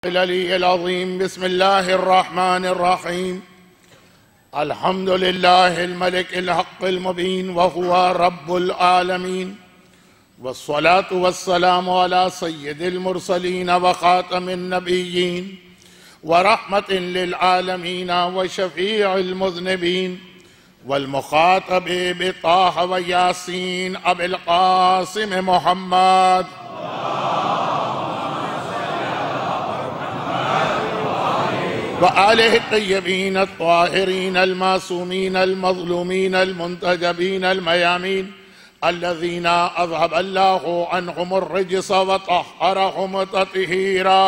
العلی العظیم بسم اللہ الرحمن الرحیم الحمد للہ الملک الحق المبین وهو رب العالمین والصلاة والسلام على سید المرسلین وخاتم النبیین ورحمت للعالمین وشفیع المذنبین والمخاطب بطاہ ویاسین ابی القاسم محمد وآلہ الطیبین الطاہرین المعصومین المظلومین المنتجبین المیامین الذین اذهب اللہ عنہم الرجس وطہرہم تطہیرا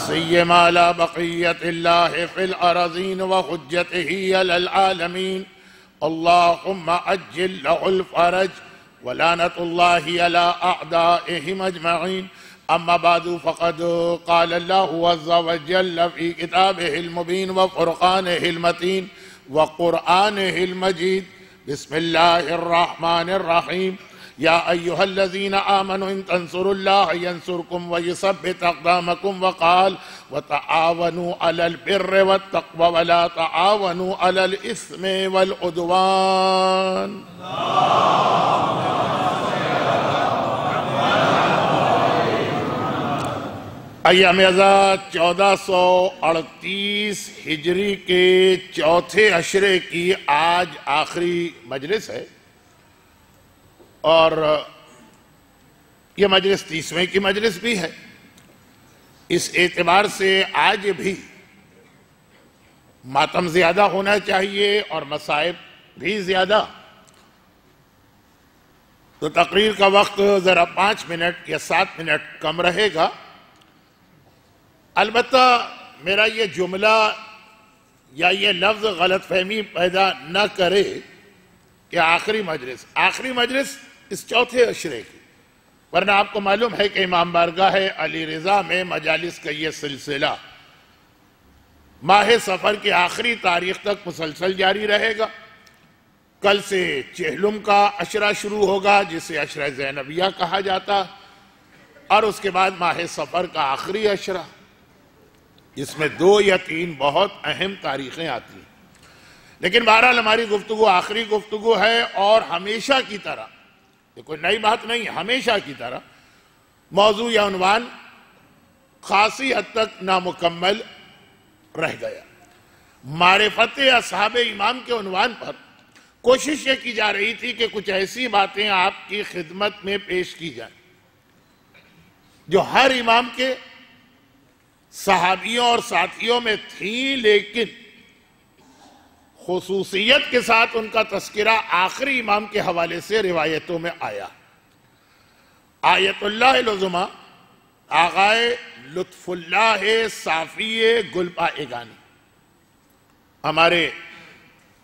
سیما لا بقیت اللہ فی الارضین وحجتہ علی العالمین اللہم عجل لہ الفرج ولعنت اللہ علی اعدائہم اجمعین اما بعد فقد قال اللہ عز وجل فی کتابہ المبین وفرقانہ المتین وقرآنہ المجید بسم اللہ الرحمن الرحیم یا ایہا الذین آمنوا ان تنصروا اللہ ینصرکم ویثبت اقدامکم وقال وتعاونوا علی البر والتقوى ولا تعاونوا علی الاثم والعدوان ایام ازاں 1438 ہجری کے چوتھے عشرے کی آج آخری مجلس ہے اور یہ مجلس 30ویں کی مجلس بھی ہے۔ اس اعتبار سے آج بھی ماتم زیادہ ہونا چاہیے اور مصائب بھی زیادہ، تو تقریر کا وقت ذرا 5 منٹ یا 7 منٹ کم رہے گا۔ البتہ میرا یہ جملہ یا یہ لفظ غلط فہمی پیدا نہ کرے کہ آخری مجلس اس چوتھے عشرے کی، ورنہ آپ کو معلوم ہے کہ امام بارگاہ علی رضا میں مجالس کا یہ سلسلہ ماہ سفر کی آخری تاریخ تک مسلسل جاری رہے گا۔ کل سے چہلم کا عشرہ شروع ہوگا جسے عشرہ زینبیہ کہا جاتا، اور اس کے بعد ماہ سفر کا آخری عشرہ جس میں 2 یا 3 بہت اہم تاریخیں آتی ہیں۔ لیکن بہرحال ہماری گفتگو آخری گفتگو ہے اور ہمیشہ کی طرح، یہ کوئی نئی بات نہیں، ہمیشہ کی طرح موضوع یا عنوان خاصی حد تک نامکمل رہ گیا۔ معرفت اصحاب امام کے عنوان پر کوشش یہ کی جا رہی تھی کہ کچھ ایسی باتیں آپ کی خدمت میں پیش کی جائیں جو ہر امام کے صحابیوں اور ساتھیوں میں تھیں، لیکن خصوصیت کے ساتھ ان کا تذکرہ آخری امام کے حوالے سے روایتوں میں آیا۔ آیت اللہ العظمی آغائے لطف اللہ صافی گلپائگانی ہمارے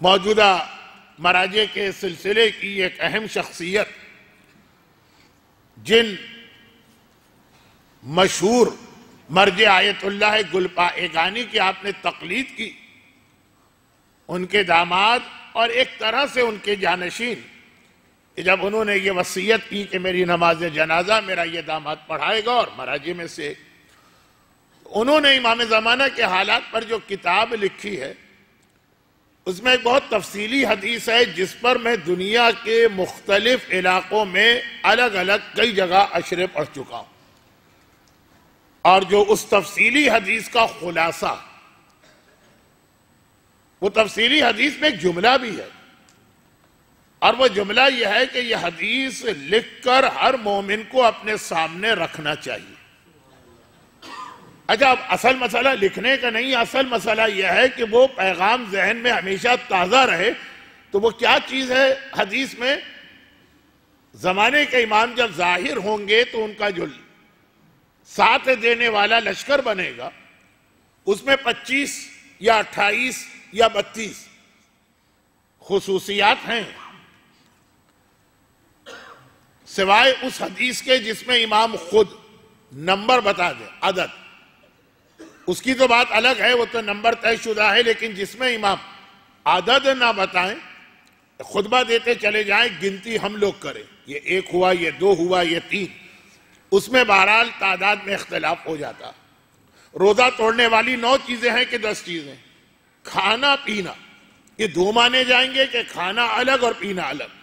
موجودہ مراجع کے سلسلے کی ایک اہم شخصیت، جن مشہور مرجع آیت اللہ گلپائگانی کی آپ نے تقلید کی، ان کے داماد اور ایک طرح سے ان کے جانشین، جب انہوں نے یہ وصیت کی کہ میری نماز جنازہ میرا یہ داماد پڑھائے گا، اور مراجع میں سے انہوں نے امام زمانہ کے حالات پر جو کتاب لکھی ہے اس میں ایک بہت تفصیلی حدیث ہے جس پر میں دنیا کے مختلف علاقوں میں الگ الگ کئی جگہ عشرے پڑھ چکا ہوں، اور جو اس تفصیلی حدیث کا خلاصہ، وہ تفصیلی حدیث میں ایک جملہ بھی ہے، اور وہ جملہ یہ ہے کہ یہ حدیث لکھ کر ہر مومن کو اپنے سامنے رکھنا چاہیے۔ اچھا، اب اصل مسئلہ لکھنے کا نہیں، اصل مسئلہ یہ ہے کہ وہ پیغام ذہن میں ہمیشہ تازہ رہے۔ تو وہ کیا چیز ہے حدیث میں؟ زمانے کے امام جب ظاہر ہوں گے تو ان کا جو ساتھ دینے والا لشکر بنے گا، اس میں 25 یا 28 یا 32 خصوصیات ہیں، سوائے اس حدیث کے جس میں امام خود نمبر بتا دے، عدد، اس کی تو بات الگ ہے، وہ تو نمبر طے شدہ ہے، لیکن جس میں امام عدد نہ بتائیں، خطبہ دیتے چلے جائیں، گنتی ہم لوگ کریں، یہ 1 ہوا، یہ 2 ہوا، یہ 3، اس میں بہرحال تعداد میں اختلاف ہو جاتا۔ روزہ توڑنے والی 9 چیزیں ہیں کہ 10 چیزیں؟ کھانا پینا، یہ 2 مانے جائیں گے کہ کھانا الگ اور پینا الگ؟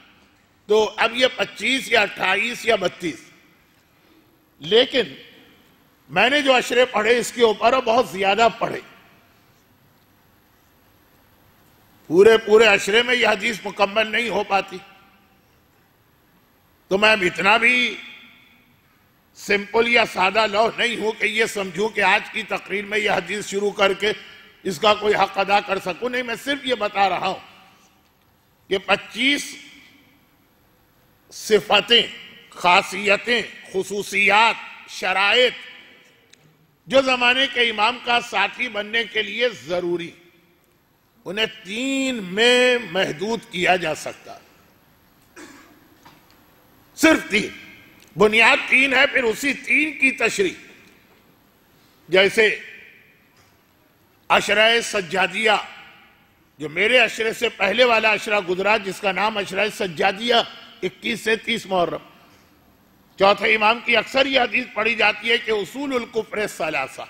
تو اب یہ 25 یا 28 یا 32، لیکن میں نے جو اشرے پڑھے اس کے اوپر بہت زیادہ پڑھے، پورے اشرے میں یہ حدیث مکمل نہیں ہو پاتی، تو میں اتنا بھی سمپل یا سادہ لوح نہیں ہوں کہ یہ سمجھوں کہ آج کی تقریر میں یہ حدیث شروع کر کے اس کا کوئی حق ادا کر سکوں۔ نہیں، میں صرف یہ بتا رہا ہوں کہ 25 صفتیں، خاصیتیں، خصوصیات، شرائط جو زمانے کے امام کا ساتھی بننے کے لیے ضروری، انہیں 3 میں محدود کیا جا سکتا، صرف 3، بنیاد 3 ہے، پھر اسی 3 کی تشریح، جیسے عشرہ سجادیہ، جو میرے عشرے سے پہلے والا عشرہ گزرا جس کا نام عشرہ سجادیہ، 21 سے 30 محرم، چوتھے امام کی اکثر یہ حدیث پڑھی جاتی ہے کہ اصول الکفر ثلاثہ،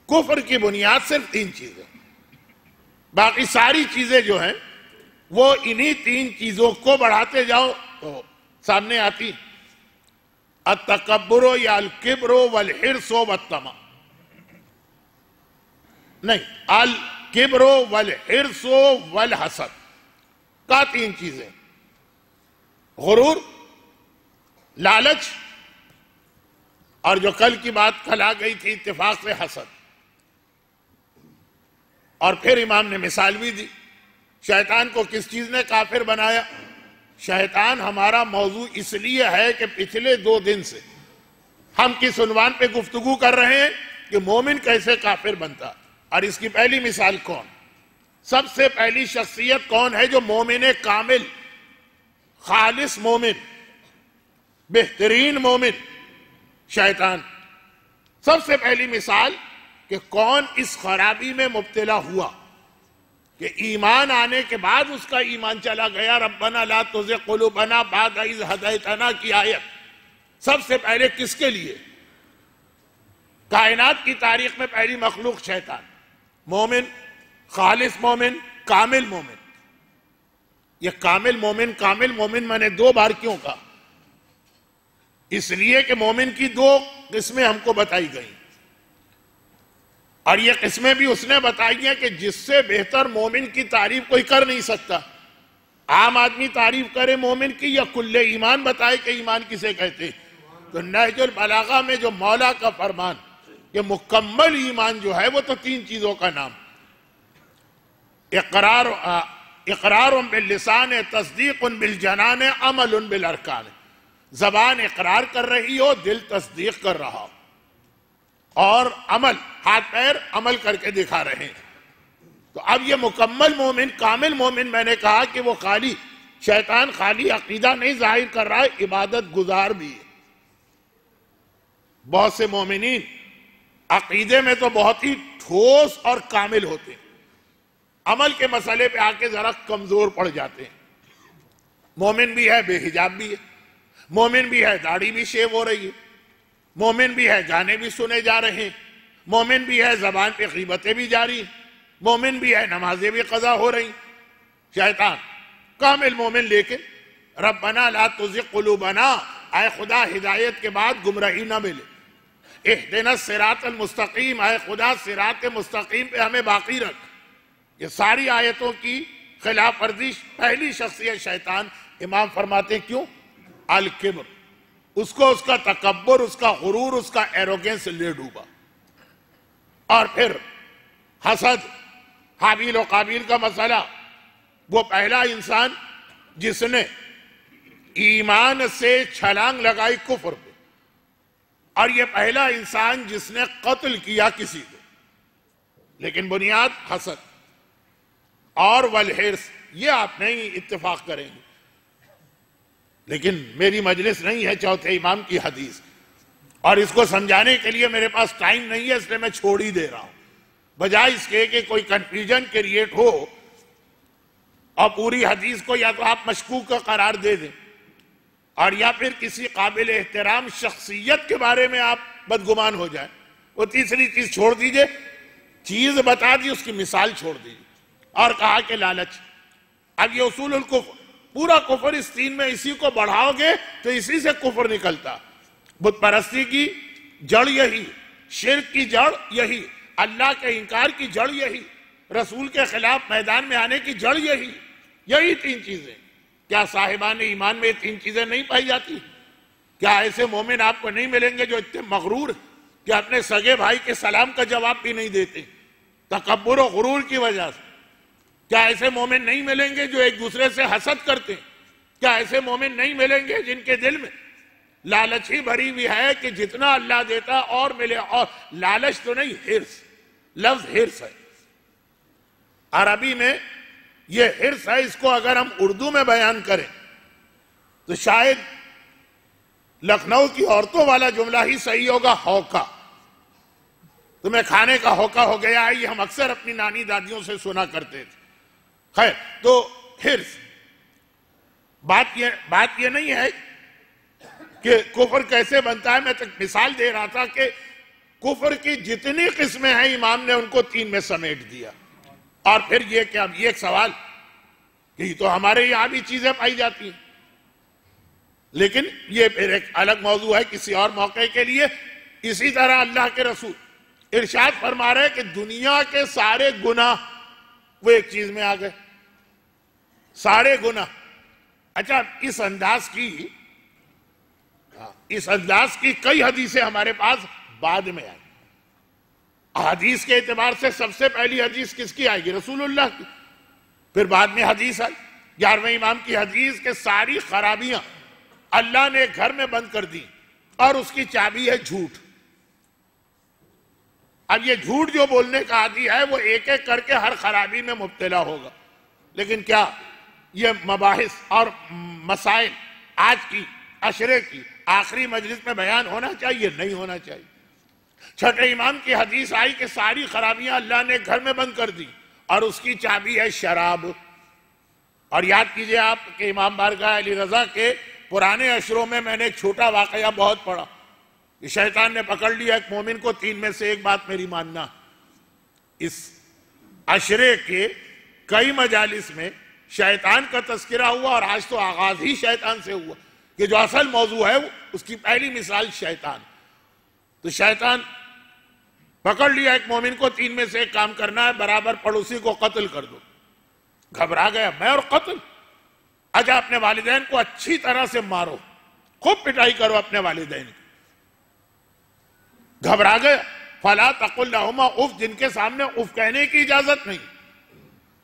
کفر کی بنیاد صرف 3 چیزیں، باقی ساری چیزیں جو ہیں وہ انہی 3 چیزوں کو بڑھاتے جاؤ تو سامنے آتی۔ التکبر یا الکبر والحرص والطمع، نہیں، الکبر والحرص والحسد کا 3 چیزیں، غرور، لالچ، اور جو کل کی بات کل آ گئی تھی اتفاق سے حسد۔ اور پھر امام نے مثال بھی دی، شیطان کو کس چیز نے کافر بنایا؟ شیطان ہمارا موضوع اس لیے ہے کہ پچھلے 2 دن سے ہم کس عنوان پہ گفتگو کر رہے ہیں کہ مومن کیسے کافر بنتا، اور اس کی پہلی مثال کون؟ سب سے پہلی شخصیت کون ہے جو مومن کامل، خالص مومن، بہترین مومن؟ شیطان۔ سب سے پہلی مثال کہ کون اس خرابی میں مبتلا ہوا کہ ایمان آنے کے بعد اس کا ایمان چلا گیا، ربنا لا تزغ قلوبنا بعد اذ ہدیتنا کی آیت سب سے پہلے کس کے لیے؟ کائنات کی تاریخ میں پہلی مخلوق شیطان۔ مومن، خالص مومن، کامل مومن۔ یہ کامل مومن میں نے 2 بار کیوں کہا؟ اس لیے کہ مومن کی 2 قسمیں ہم کو بتائی گئیں، اور یہ قسمیں بھی اس نے بتائی ہیں کہ جس سے بہتر مومن کی تعریف کوئی کر نہیں سکتا۔ عام آدمی تعریف کرے مومن کی یا کل ایمان بتائے کہ ایمان کسے کہتے ہیں، تو نہج البلاغہ میں جو مولا کا فرمان کہ مکمل ایمان جو ہے وہ تو 3 چیزوں کا نام، اقرار باللسان، تصدیق بالجنان، عمل بالارکان۔ زبان اقرار کر رہی ہو، دل تصدیق کر رہا ہو، اور عمل، ہاتھ پیر عمل کر کے دکھا رہے ہیں۔ تو اب یہ مکمل مومن، کامل مومن، میں نے کہا کہ وہ شیطان خالی عقیدہ نہیں ظاہر کر رہا ہے، عبادت گزار بھی ہے۔ بہت سے مومنین عقیدے میں تو بہت ہی ٹھوس اور کامل ہوتے ہیں، عمل کے مسئلے پہ آ کے ذرا کمزور پڑ جاتے ہیں۔ مومن بھی ہے، بے حجاب بھی ہے، مومن بھی ہے، داڑھی بھی شیو ہو رہی ہے، مومن بھی ہے، گانے بھی سنے جا رہے ہیں، مومن بھی ہے، زبان پہ غیبتیں بھی جاری ہیں، مومن بھی ہے، نمازیں بھی قضا ہو رہی۔ شیطان کامل مومن، لیکن ربنا لا تزغ قلوبنا، اے خدا ہدایت کے بعد گمراہی نہ ملے، اہدنا الصراط المستقیم، اے خدا صراط مستقیم پہ ہمیں باقی رکھ۔ یہ ساری آیتوں کی خلاف ورزی پہلی شخصیت شیطان۔ امام فرماتے ہیں کیوں؟ الکبر، اس کو اس کا تکبر، اس کا غرور، اس کا ایروگنس لے ڈوبا۔ اور پھر حسد، حابیل و قابیل کا مسئلہ، وہ پہلا انسان جس نے ایمان سے چھلانگ لگائی کفر پہ، اور یہ پہلا انسان جس نے قتل کیا کسی کو، لیکن بنیاد حسد اور والحرص، یہ آپ نہیں اتفاق کریں گے۔ لیکن میری مجلس نہیں ہے چوتھے امام کی حدیث، اور اس کو سمجھانے کے لیے میرے پاس ٹائم نہیں ہے، اس لیے میں چھوڑ ہی دے رہا ہوں، بجائے اس کے کہ کوئی کنفیوژن کریٹ ہو اور پوری حدیث کو یا تو آپ مشکوک کا قرار دے دیں، اور یا پھر کسی قابل احترام شخصیت کے بارے میں آپ بدگمان ہو جائیں. وہ تیسری چیز چھوڑ دیجئے، چیز بتا دی، اس کی مثال چھوڑ دیجئے. اور کہا کہ لالچ. اب یہ اصول الکفر، پورا کفر اس تین میں اسی کو بڑھاؤ گے تو اسی سے کفر نکلتا. بت پرستی کی جڑ یہی، شرک کی جڑ یہی، اللہ کے انکار کی جڑ یہی، رسول کے خلاف میدان میں آنے کی جڑ یہی تین چیزیں. کیا صاحبان ایمان میں یہ تین چیزیں نہیں پائی جاتی؟ کیا ایسے مومن آپ کو نہیں ملیں گے جو اتنے مغرور کہ اپنے سگے بھائی کے سلام کا جواب بھی نہیں دیتے تکبر و غرور کی وجہ سے؟ کیا ایسے مومن نہیں ملیں گے جو ایک دوسرے سے حسد کرتے ہیں؟ کیا ایسے مومن نہیں ملیں گے جن کے دل میں لالچ ہی بھری ہوئی ہے کہ جتنا اللہ دیتا اور ملے؟ اور لالچ تو نہیں، حرص. لفظ حرص ہے، عربی میں یہ حرص ہے. اس کو اگر ہم اردو میں بیان کریں تو شاید لکھنؤ کی عورتوں والا جملہ ہی صحیح ہوگا، ہوکا. تمہیں کھانے کا ہوکا ہو گیا ہے، یہ ہم اکثر اپنی نانی دادیوں سے سنا کرتے تھے. خیر، تو حرص. بات یہ نہیں ہے کہ کفر کیسے بنتا ہے. میں تک مثال دے رہا تھا کہ کفر کی جتنی قسمیں ہیں امام نے ان کو تین میں سمیٹ دیا. اور پھر یہ کہ اب یہ ایک سوال کہ یہ تو ہمارے یہاں بھی چیزیں پائی جاتی ہیں، لیکن یہ پھر ایک الگ موضوع ہے کسی اور موقع کے لیے. اسی طرح اللہ کے رسول ارشاد فرما رہے کہ دنیا کے سارے گناہ وہ ایک چیز میں آ گئے، سارے گناہ. اچھا، اس انداز کی کئی حدیثیں ہمارے پاس بعد میں آئی. حدیث کے اعتبار سے سب سے پہلی حدیث کس کی آئے گی؟ رسول اللہ کی. پھر بعد میں حدیث آئی 11ویں امام کی حدیث کہ ساری خرابیاں اللہ نے گھر میں بند کر دی اور اس کی چابی ہے جھوٹ. اب یہ جھوٹ جو بولنے کا عادی ہے وہ ایک ایک کر کے ہر خرابی میں مبتلا ہوگا. لیکن کیا یہ مباحث اور مسائل آج کی عشرے کی آخری مجلس میں بیان ہونا چاہیے؟ نہیں ہونا چاہیے. چھٹے امام کی حدیث آئی کہ ساری خرابیاں اللہ نے گھر میں بند کر دی اور اس کی چابی ہے شراب. اور یاد کیجئے آپ کہ امام بارگاہ علی رضا کے پرانے عشروں میں نے ایک چھوٹا واقعہ بہت پڑھا کہ شیطان نے پکڑ لیا ایک مومن کو، تین میں سے ایک بات میری ماننا. اس عشرے کے کئی مجالس میں شیطان کا تذکرہ ہوا اور آج تو آغاز ہی شیطان سے ہوا کہ جو اصل موضوع ہے اس کی پہلی مثال شیطان. تو شیطان پکڑ لیا ایک مومن کو، تین میں سے ایک کام کرنا ہے، برابر پڑوسی کو قتل کر دو. گھبرا گیا، میں اور قتل؟ اجا اپنے والدین کو اچھی طرح سے مارو، خوب پٹائی کرو اپنے والدین کی. گھبرا گیا. فلا تقل لہما اف، جن کے سامنے اف کہنے کی اجازت نہیں.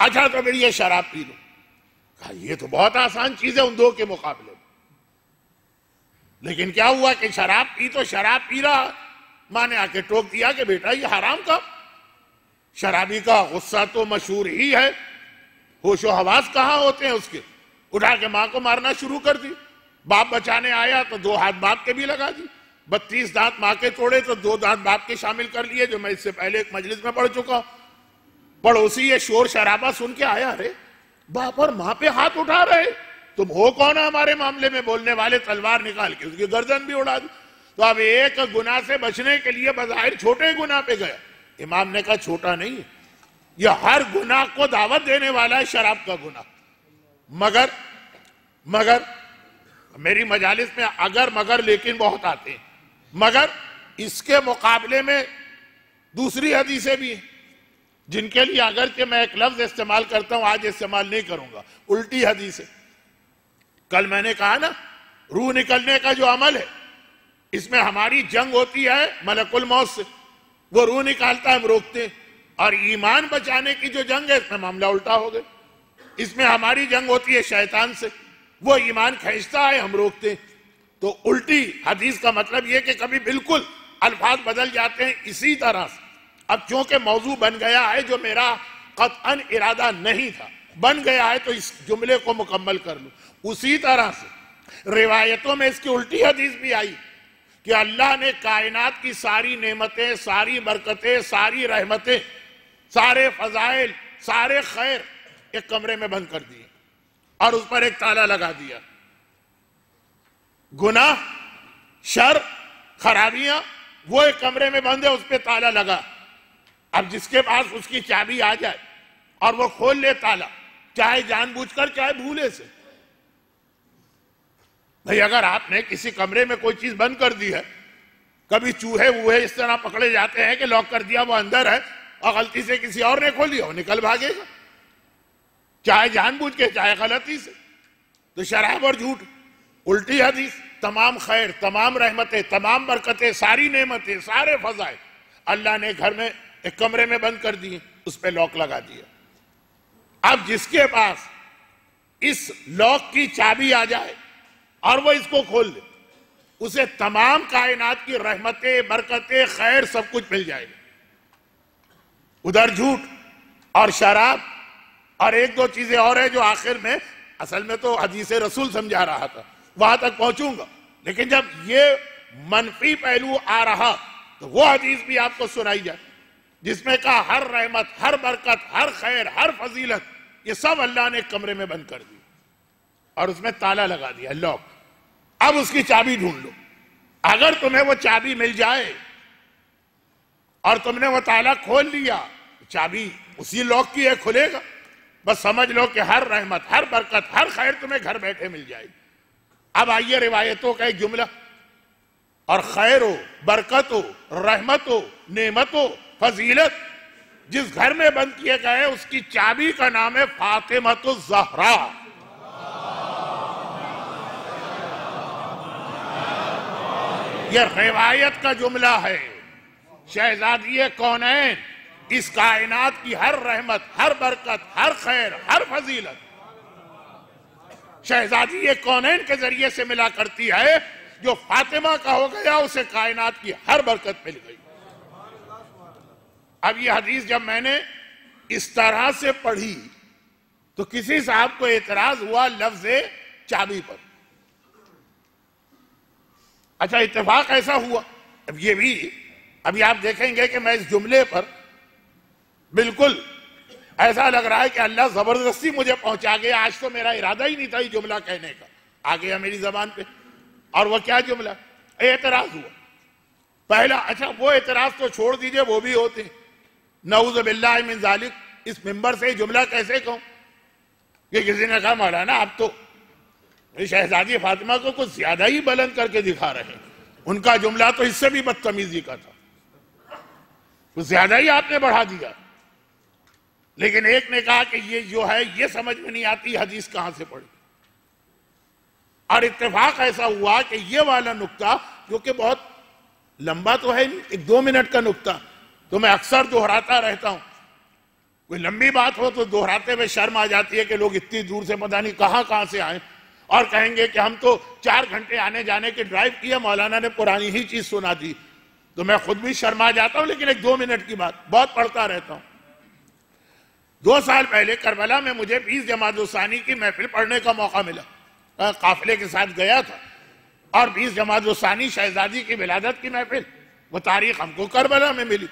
اچھا تو پھر یہ شراب پی لو. کہا یہ تو بہت آسان چیز ہے ان دو کے مقابلے میں. لیکن کیا ہوا کہ شراب پی تو شراب پی رہا، ماں نے آ کے ٹوک دیا کہ بیٹا یہ حرام کا. شرابی کا غصہ تو مشہور ہی ہے، ہوش و حواس کہاں ہوتے ہیں اس کے. اٹھا کے ماں کو مارنا شروع کر دی. باپ بچانے آیا تو 2 ہاتھ باپ کے بھی لگا دی. 32 دانت ماں کے توڑے تو 2 دانت باپ کے شامل کر لیے، جو میں اس سے پہلے ایک مجلس میں پڑھ چکا. پڑوسی یہ شور شرابہ سن کے آیا، ارے باپ اور ماں پہ ہاتھ اٹھا رہے، تم ہو کون ہمارے معاملے میں بولنے والے؟ تلوار نکال کے اس کی گردن بھی اڑا دی. تو اب ایک گناہ سے بچنے کے لیے بظاہر چھوٹے گناہ پہ گیا. امام نے کہا چھوٹا نہیں ہے، یہ ہر گناہ کو دعوت دینے والا ہے، شراب کا گناہ. مگر میری مجالس میں اگر مگر لیکن بہت آتے ہیں. مگر اس کے مقابلے میں دوسری حدیثیں بھی ہیں جن کے لیے اگرچہ میں ایک لفظ استعمال کرتا ہوں، آج استعمال نہیں کروں گا، الٹی حدیثیں. کل میں نے کہا نا، روح نکلنے کا جو عمل ہے اس میں ہماری جنگ ہوتی ہے ملک الموت سے، وہ روح نکالتا ہے، ہم روکتے ہیں. اور ایمان بچانے کی جو جنگ ہے اس میں معاملہ الٹا ہو گیا. اس میں ہماری جنگ ہوتی ہے شیطان سے، وہ ایمان کھینچتا ہے، ہم روکتے ہیں. تو الٹی حدیث کا مطلب یہ کہ کبھی بالکل الفاظ بدل جاتے ہیں. اسی طرح سے اب چونکہ موضوع بن گیا ہے جو میرا قطعاً ارادہ نہیں تھا، بن گیا ہے تو اس جملے کو مکمل کر لوں. اسی طرح سے روایتوں میں اس کی الٹی حدیث بھی آئی کہ اللہ نے کائنات کی ساری نعمتیں، ساری برکتیں، ساری رحمتیں، سارے فضائل، سارے خیر ایک کمرے میں بند کر دیے اور اس پر ایک تالا لگا دیا. گناہ، شر، خرابیاں، وہ ایک کمرے میں بند ہے، اس پہ تالا لگا. اب جس کے پاس اس کی چابی آ جائے اور وہ کھول لے تالا، چاہے جان بوجھ کر چاہے بھولے سے. بھئی اگر آپ نے کسی کمرے میں کوئی چیز بند کر دی ہے، کبھی چوہے ووہے اس طرح پکڑے جاتے ہیں کہ لاک کر دیا وہ اندر ہے اور غلطی سے کسی اور نے کھول دیا، وہ نکل بھاگے گا، چاہے جان بوجھ کے چاہے غلطی سے. تو شراب اور جھوٹ، الٹی حدیث، تمام خیر، تمام رحمتیں، تمام برکتیں، ساری نعمتیں، سارے فضائل اللہ نے گھر میں ایک کمرے میں بند کر دیے، اس پہ لاک لگا دیا. اب جس کے پاس اس لاک کی چابی آ جائے اور وہ اس کو کھول دے، اسے تمام کائنات کی رحمتیں، برکتیں، خیر سب کچھ مل جائے گا. ادھر جھوٹ اور شراب اور ایک دو چیزیں اور ہیں جو آخر میں، اصل میں تو حدیث رسول سمجھا رہا تھا، وہاں تک پہنچوں گا، لیکن جب یہ منفی پہلو آ رہا تو وہ حدیث بھی آپ کو سنائی جائے جس میں کہا ہر رحمت، ہر برکت، ہر خیر، ہر فضیلت، یہ سب اللہ نے ایک کمرے میں بند کر دی اور اس میں تالا لگا دیا، لاک. اب اس کی چابی ڈھونڈ لو. اگر تمہیں وہ چابی مل جائے اور تم نے وہ تالا کھول لیا، چابی اسی لاک کی ہے، کھلے گا. بس سمجھ لو کہ ہر رحمت، ہر برکت، ہر خیر تمہیں گھر بیٹھے مل جائے گی. اب آئیے روایتوں کا ایک جملہ، اور خیر ہو، برکت ہو، رحمت ہو، نعمت ہو، فضیلت جس گھر میں بند کیے گئے اس کی چابی کا نام ہے فاطمۃ الزہرا. یہ روایت کا جملہ ہے. شہزادی کونین، اس کائنات کی ہر رحمت، ہر برکت، ہر خیر، ہر فضیلت شہزادی کونین کے ذریعے سے ملا کرتی ہے. جو فاطمہ کا ہو گیا اسے کائنات کی ہر برکت مل گئی. اب یہ حدیث جب میں نے اس طرح سے پڑھی تو کسی صاحب کو اعتراض ہوا لفظ چابی پر. اچھا اتفاق ایسا ہوا، اب یہ بھی ابھی آپ دیکھیں گے کہ میں اس جملے پر بالکل ایسا لگ رہا ہے کہ اللہ زبردستی مجھے پہنچا گیا. آج تو میرا ارادہ ہی نہیں تھا یہ جملہ کہنے کا، آ گیا میری زبان پہ. اور وہ کیا جملہ؟ اعتراض ہوا پہلا. اچھا وہ اعتراض تو چھوڑ دیجئے، وہ بھی ہوتے ہیں، نعوذ باللہ من ذالک. اس ممبر سے یہ جملہ کیسے کہوں کہ کسی نے کہا مولانا آپ تو شہزادی فاطمہ کو کچھ زیادہ ہی بلند کر کے دکھا رہے ہیں، ان کا جملہ تو اس سے بھی بدتمیزی کا تھا، کچھ زیادہ ہی آپ نے بڑھا دیا. لیکن ایک نے کہا کہ یہ جو ہے یہ سمجھ میں نہیں آتی حدیث کہاں سے پڑھی. اور اتفاق ایسا ہوا کہ یہ والا نکتہ جو کہ بہت لمبا تو ہے، ایک 2 منٹ کا نکتہ تو میں اکثر دہراتا رہتا ہوں. کوئی لمبی بات ہو تو دہراتے ہوئے شرم آ جاتی ہے کہ لوگ اتنی دور سے پتہ نہیں کہاں سے آئیں اور کہیں گے کہ ہم تو 4 گھنٹے آنے جانے کے ڈرائیو کیا، مولانا نے پرانی ہی چیز سنا دی. تو میں خود بھی شرما جاتا ہوں، لیکن ایک 2 منٹ کی بات بہت پڑھتا رہتا ہوں. 2 سال پہلے کربلا میں مجھے 20 جمادی الثانی کی محفل پڑھنے کا موقع ملا. قافلے کے ساتھ گیا تھا اور 20 جمادی الثانی شہزادی کی ولادت کی محفل، وہ تاریخ ہم کو کربلا میں ملی.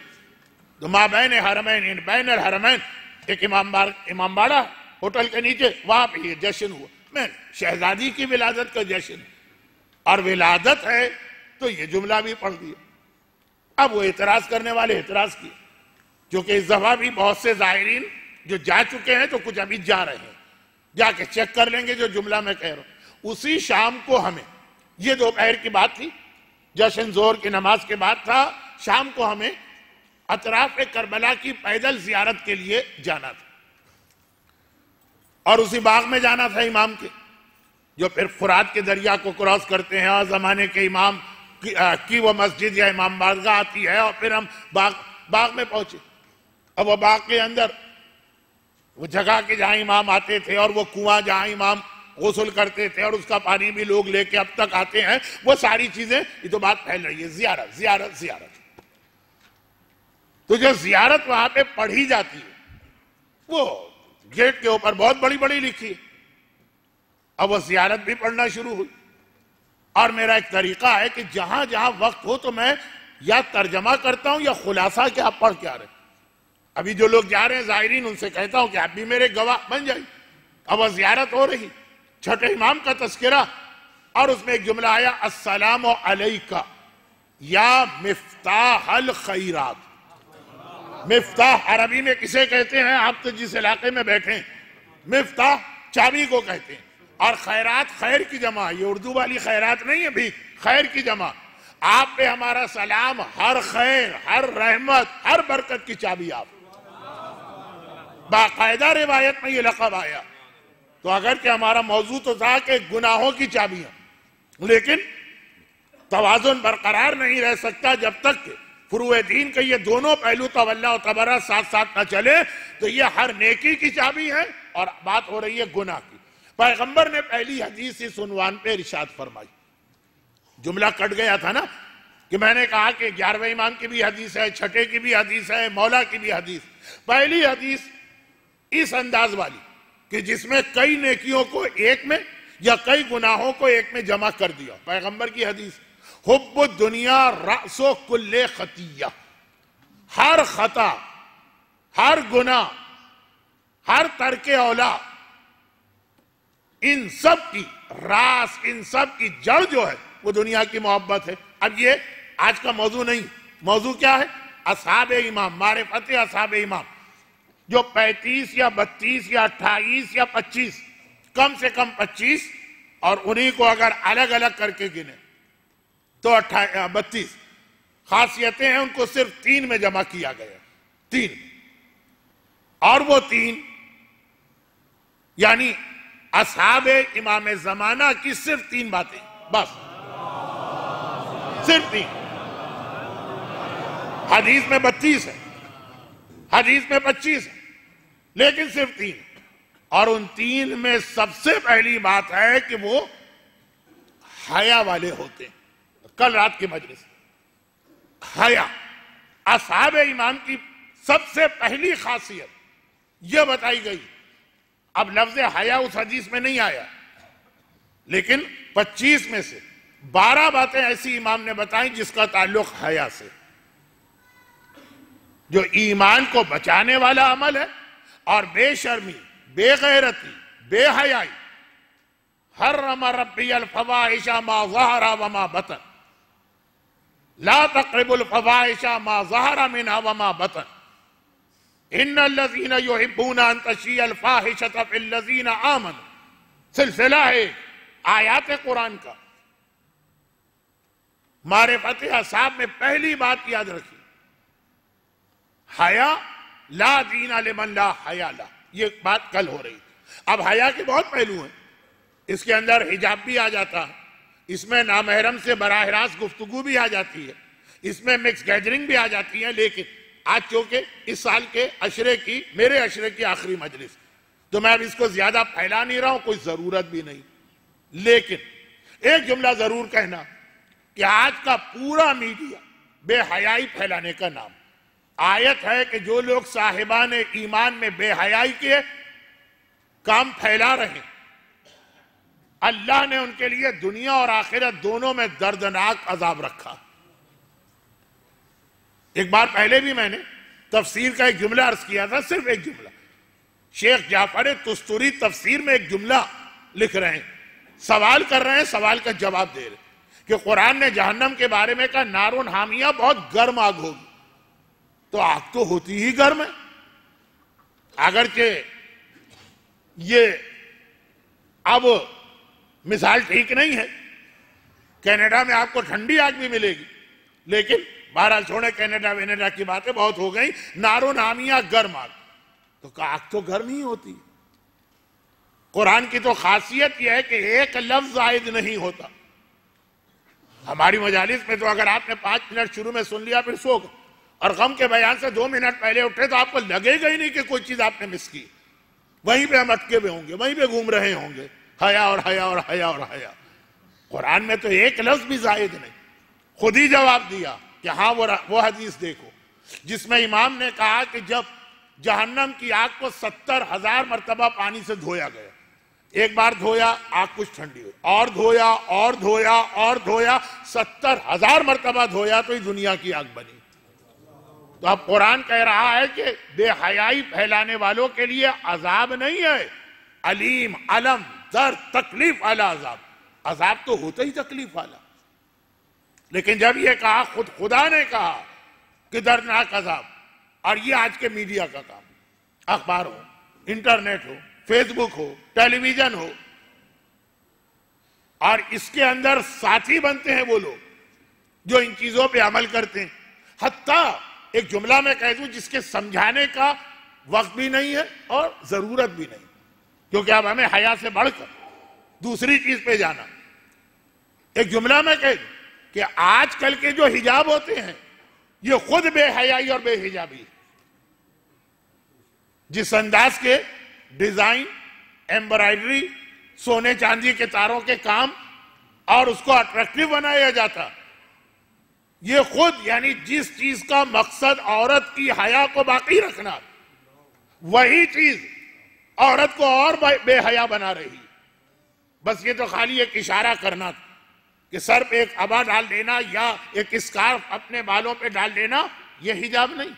تو ماں بین حرمین، بین الحرمین، ایک امام باڑہ ہوٹل کے نیچے، وہاں پہ یہ جشن ہوا. میں شہزادی کی ولادت کا جشن اور ولادت ہے تو یہ جملہ بھی پڑھ دیا. اب وہ اعتراض کرنے والے اعتراض کیے، کیونکہ اس دفعہ بھی بہت سے زائرین جو جا چکے ہیں تو کچھ ابھی جا رہے ہیں، جا کے چیک کر لیں گے جو جملہ میں کہہ رہا ہوں. اسی شام کو ہمیں، یہ دوپہر کی بات تھی، جشن ظہر کی نماز کے بعد تھا، شام کو ہمیں اطراف کربلا کی پیدل زیارت کے لیے جانا تھا اور اسی باغ میں جانا تھا امام کے، جو پھر فرات کے دریا کو کراس کرتے ہیں اور زمانے کے امام کی وہ مسجد یا امام بارگاہ آتی ہے، اور پھر ہم باغ میں پہنچے. اب وہ باغ کے اندر وہ جگہ کے جہاں امام آتے تھے اور وہ کنواں جہاں امام غسل کرتے تھے اور اس کا پانی بھی لوگ لے کے اب تک آتے ہیں، وہ ساری چیزیں، یہ تو بات پھیل رہی ہے، زیارت زیارت زیارت. تو جو زیارت وہاں پہ پڑھی جاتی ہے وہ گیٹ کے اوپر بہت بڑی بڑی لکھی ہے. اب وہ زیارت بھی پڑھنا شروع ہوئی، اور میرا ایک طریقہ ہے کہ جہاں جہاں وقت ہو تو میں یا ترجمہ کرتا ہوں یا خلاصہ کہ آپ پڑھ کے آ رہے ہیں. ابھی جو لوگ جا رہے ہیں زائرین، ان سے کہتا ہوں کہ آپ بھی میرے گواہ بن جائیں. اب وہ زیارت ہو رہی، چھٹے امام کا تذکرہ، اور اس میں ایک جملہ آیا السلام علیکہ یا مفتاح الخیرات. مفتاح عربی میں کسے کہتے ہیں؟ آپ تو جس علاقے میں بیٹھیں، مفتاح چابی کو کہتے ہیں. اور خیرات خیر کی جمع، یہ اردو والی خیرات نہیں ہے بھی، خیر کی جمع. آپ پہ ہمارا سلام، ہر خیر، ہر رحمت، ہر برکت کی چابی آپ. باقاعدہ روایت میں یہ لقب آیا. تو اگر کہ ہمارا موضوع تو تھا کہ گناہوں کی چابیاں، لیکن توازن برقرار نہیں رہ سکتا جب تک کہ فروع دین کے یہ دونوں پہلو تولا و تبرہ ساتھ ساتھ نہ چلے. تو یہ ہر نیکی کی چابی ہے اور بات ہو رہی ہے گناہ کی. پیغمبر نے پہلی حدیث اس عنوان پہ ارشاد فرمائی. جملہ کٹ گیا تھا نا کہ میں نے کہا کہ 11ویں امام کی بھی حدیث ہے، چھٹے کی بھی حدیث ہے، مولا کی بھی حدیث. پہلی حدیث اس انداز والی کہ جس میں کئی نیکیوں کو ایک میں یا کئی گناہوں کو ایک میں جمع کر دیا. پیغمبر کی حدیث، حب الدنیا رأس کل خطیہ. ہر خطا، ہر گناہ، ہر ترک اولا، ان سب کی راس، ان سب کی جڑ جو ہے وہ دنیا کی محبت ہے. اب یہ آج کا موضوع نہیں. موضوع کیا ہے؟ اصحاب امام، معرفت اصحاب امام، جو 35 یا 32 یا 28 یا 25، کم سے کم 25، اور انہی کو اگر الگ الگ کر کے گنے تو 32 خاصیتیں ہیں. ان کو صرف 3 میں جمع کیا گیا. 3، اور وہ 3 یعنی اصحاب امام زمانہ کی صرف 3 باتیں، بس صرف 3. حدیث میں 32 ہے، حدیث میں 25 ہے، لیکن صرف 3. اور ان 3 میں سب سے پہلی بات ہے کہ وہ حیا والے ہوتے ہیں. کل رات کی مجلس حیا، اصحاب امام کی سب سے پہلی خاصیت یہ بتائی گئی. اب لفظ حیا اس حدیث میں نہیں آیا، لیکن 25 میں سے 12 باتیں ایسی امام نے بتائیں جس کا تعلق حیا سے، جو ایمان کو بچانے والا عمل ہے. اور بے شرمی، بے غیرتی، بے حیائی. حرم ربی الفواحش ما ظہر وما بطن، لا تقربوا الفواحش ما ظہر منها وما بطن، ان الذین یحبون ان تشیع الفاحشۃ فی الذین آمنوا. سلسلہ ہے آیات قرآن کا. معرفت اصحاب میں پہلی بات یاد رکھی، حیا لا دین لمن لا حیا لا. یہ بات کل ہو رہی. اب حیا کے بہت پہلو ہیں. اس کے اندر حجاب بھی آ جاتا ہے، اس میں نامحرم سے براہ راست گفتگو بھی آ جاتی ہے، اس میں مکس گیدرنگ بھی آ جاتی ہے. لیکن آج چونکہ اس سال کے عشرے کی، میرے عشرے کی آخری مجلس، تو میں اب اس کو زیادہ پھیلا نہیں رہا ہوں، کوئی ضرورت بھی نہیں. لیکن ایک جملہ ضرور کہنا کہ آج کا پورا میڈیا بے حیائی پھیلانے کا نام. آیت ہے کہ جو لوگ صاحبان ایمان میں بے حیائی کے کام پھیلا رہے ہیں، اللہ نے ان کے لیے دنیا اور آخرت دونوں میں دردناک عذاب رکھا. ایک بار پہلے بھی میں نے تفسیر کا ایک جملہ عرض کیا تھا، صرف ایک جملہ. شیخ جعفر تستوری تفسیر میں ایک جملہ لکھ رہے ہیں، سوال کر رہے ہیں، سوال کا جواب دے رہے ہیں کہ قرآن نے جہنم کے بارے میں کہا نارون حامیہ، بہت گرم آگ ہوگی. تو آگ تو ہوتی ہی گرم ہے، اگرچہ یہ اب مثال ٹھیک نہیں ہے. کینیڈا میں آپ کو ٹھنڈی آگ بھی ملے گی، لیکن بہرحال چھوڑے، کینیڈا کی باتیں بہت ہو گئی. نارون حامیہ گرم آگ، تو آگ تو گرم ہی ہوتی. قرآن کی تو خاصیت یہ ہے کہ ایک لفظ زائد نہیں ہوتا. ہماری مجالس میں تو اگر آپ نے 5 منٹ شروع میں سن لیا پھر سو گئے، اور غم کے بیان سے 2 منٹ پہلے اٹھے تو آپ کو لگے گا ہی نہیں کہ کوئی چیز آپ نے مس کی. وہیں پہ ہم اٹکے ہوئے ہوں گے، وہیں پہ گھوم رہے ہوں گے، حیا اور حیا اور حیا اور حیا. قرآن میں تو ایک لفظ بھی زائد نہیں. خود ہی جواب دیا کہ ہاں وہ حدیث دیکھو جس میں امام نے کہا کہ جب جہنم کی آگ کو 70,000 مرتبہ پانی سے دھویا گیا، ایک بار دھویا آگ کچھ ٹھنڈی ہوئی، اور دھویا اور دھویا اور دھویا، 70,000 مرتبہ دھویا تو یہ دنیا کی آگ بنی. تو اب قرآن کہہ رہا ہے کہ بے حیائی پھیلانے والوں کے لیے عذاب نہیں ہے، علیم، علم، درد، تکلیف والا عذاب. عذاب تو ہوتا ہی تکلیف والا. لیکن جب یہ کہا، خود خدا نے کہا کہ دردناک عذاب، اور یہ آج کے میڈیا کا کام، اخبار ہو، انٹرنیٹ ہو، فیس بک ہو، ٹیلی ویژن ہو، اور اس کے اندر ساتھی بنتے ہیں وہ لوگ جو ان چیزوں پہ عمل کرتے ہیں. حتیٰ ایک جملہ میں کہہ دوں جس کے سمجھانے کا وقت بھی نہیں ہے اور ضرورت بھی نہیں، کیونکہ اب ہمیں حیا سے بڑھ کر دوسری چیز پہ جانا. ایک جملہ میں کہہ دوں کہ آج کل کے جو حجاب ہوتے ہیں یہ خود بے حیائی اور بے حجابی ہے. جس انداز کے ڈیزائن، ایمبرائڈری، سونے چاندی کے تاروں کے کام اور اس کو اٹریکٹیو بنایا جاتا، یہ خود یعنی جس چیز کا مقصد عورت کی حیا کو باقی رکھنا، وہی چیز عورت کو اور بے حیا بنا رہی. بس یہ تو خالی ایک اشارہ کرنا کہ سر پہ ایک عبا ڈال دینا یا ایک اسکارف اپنے بالوں پہ ڈال دینا یہ حجاب نہیں.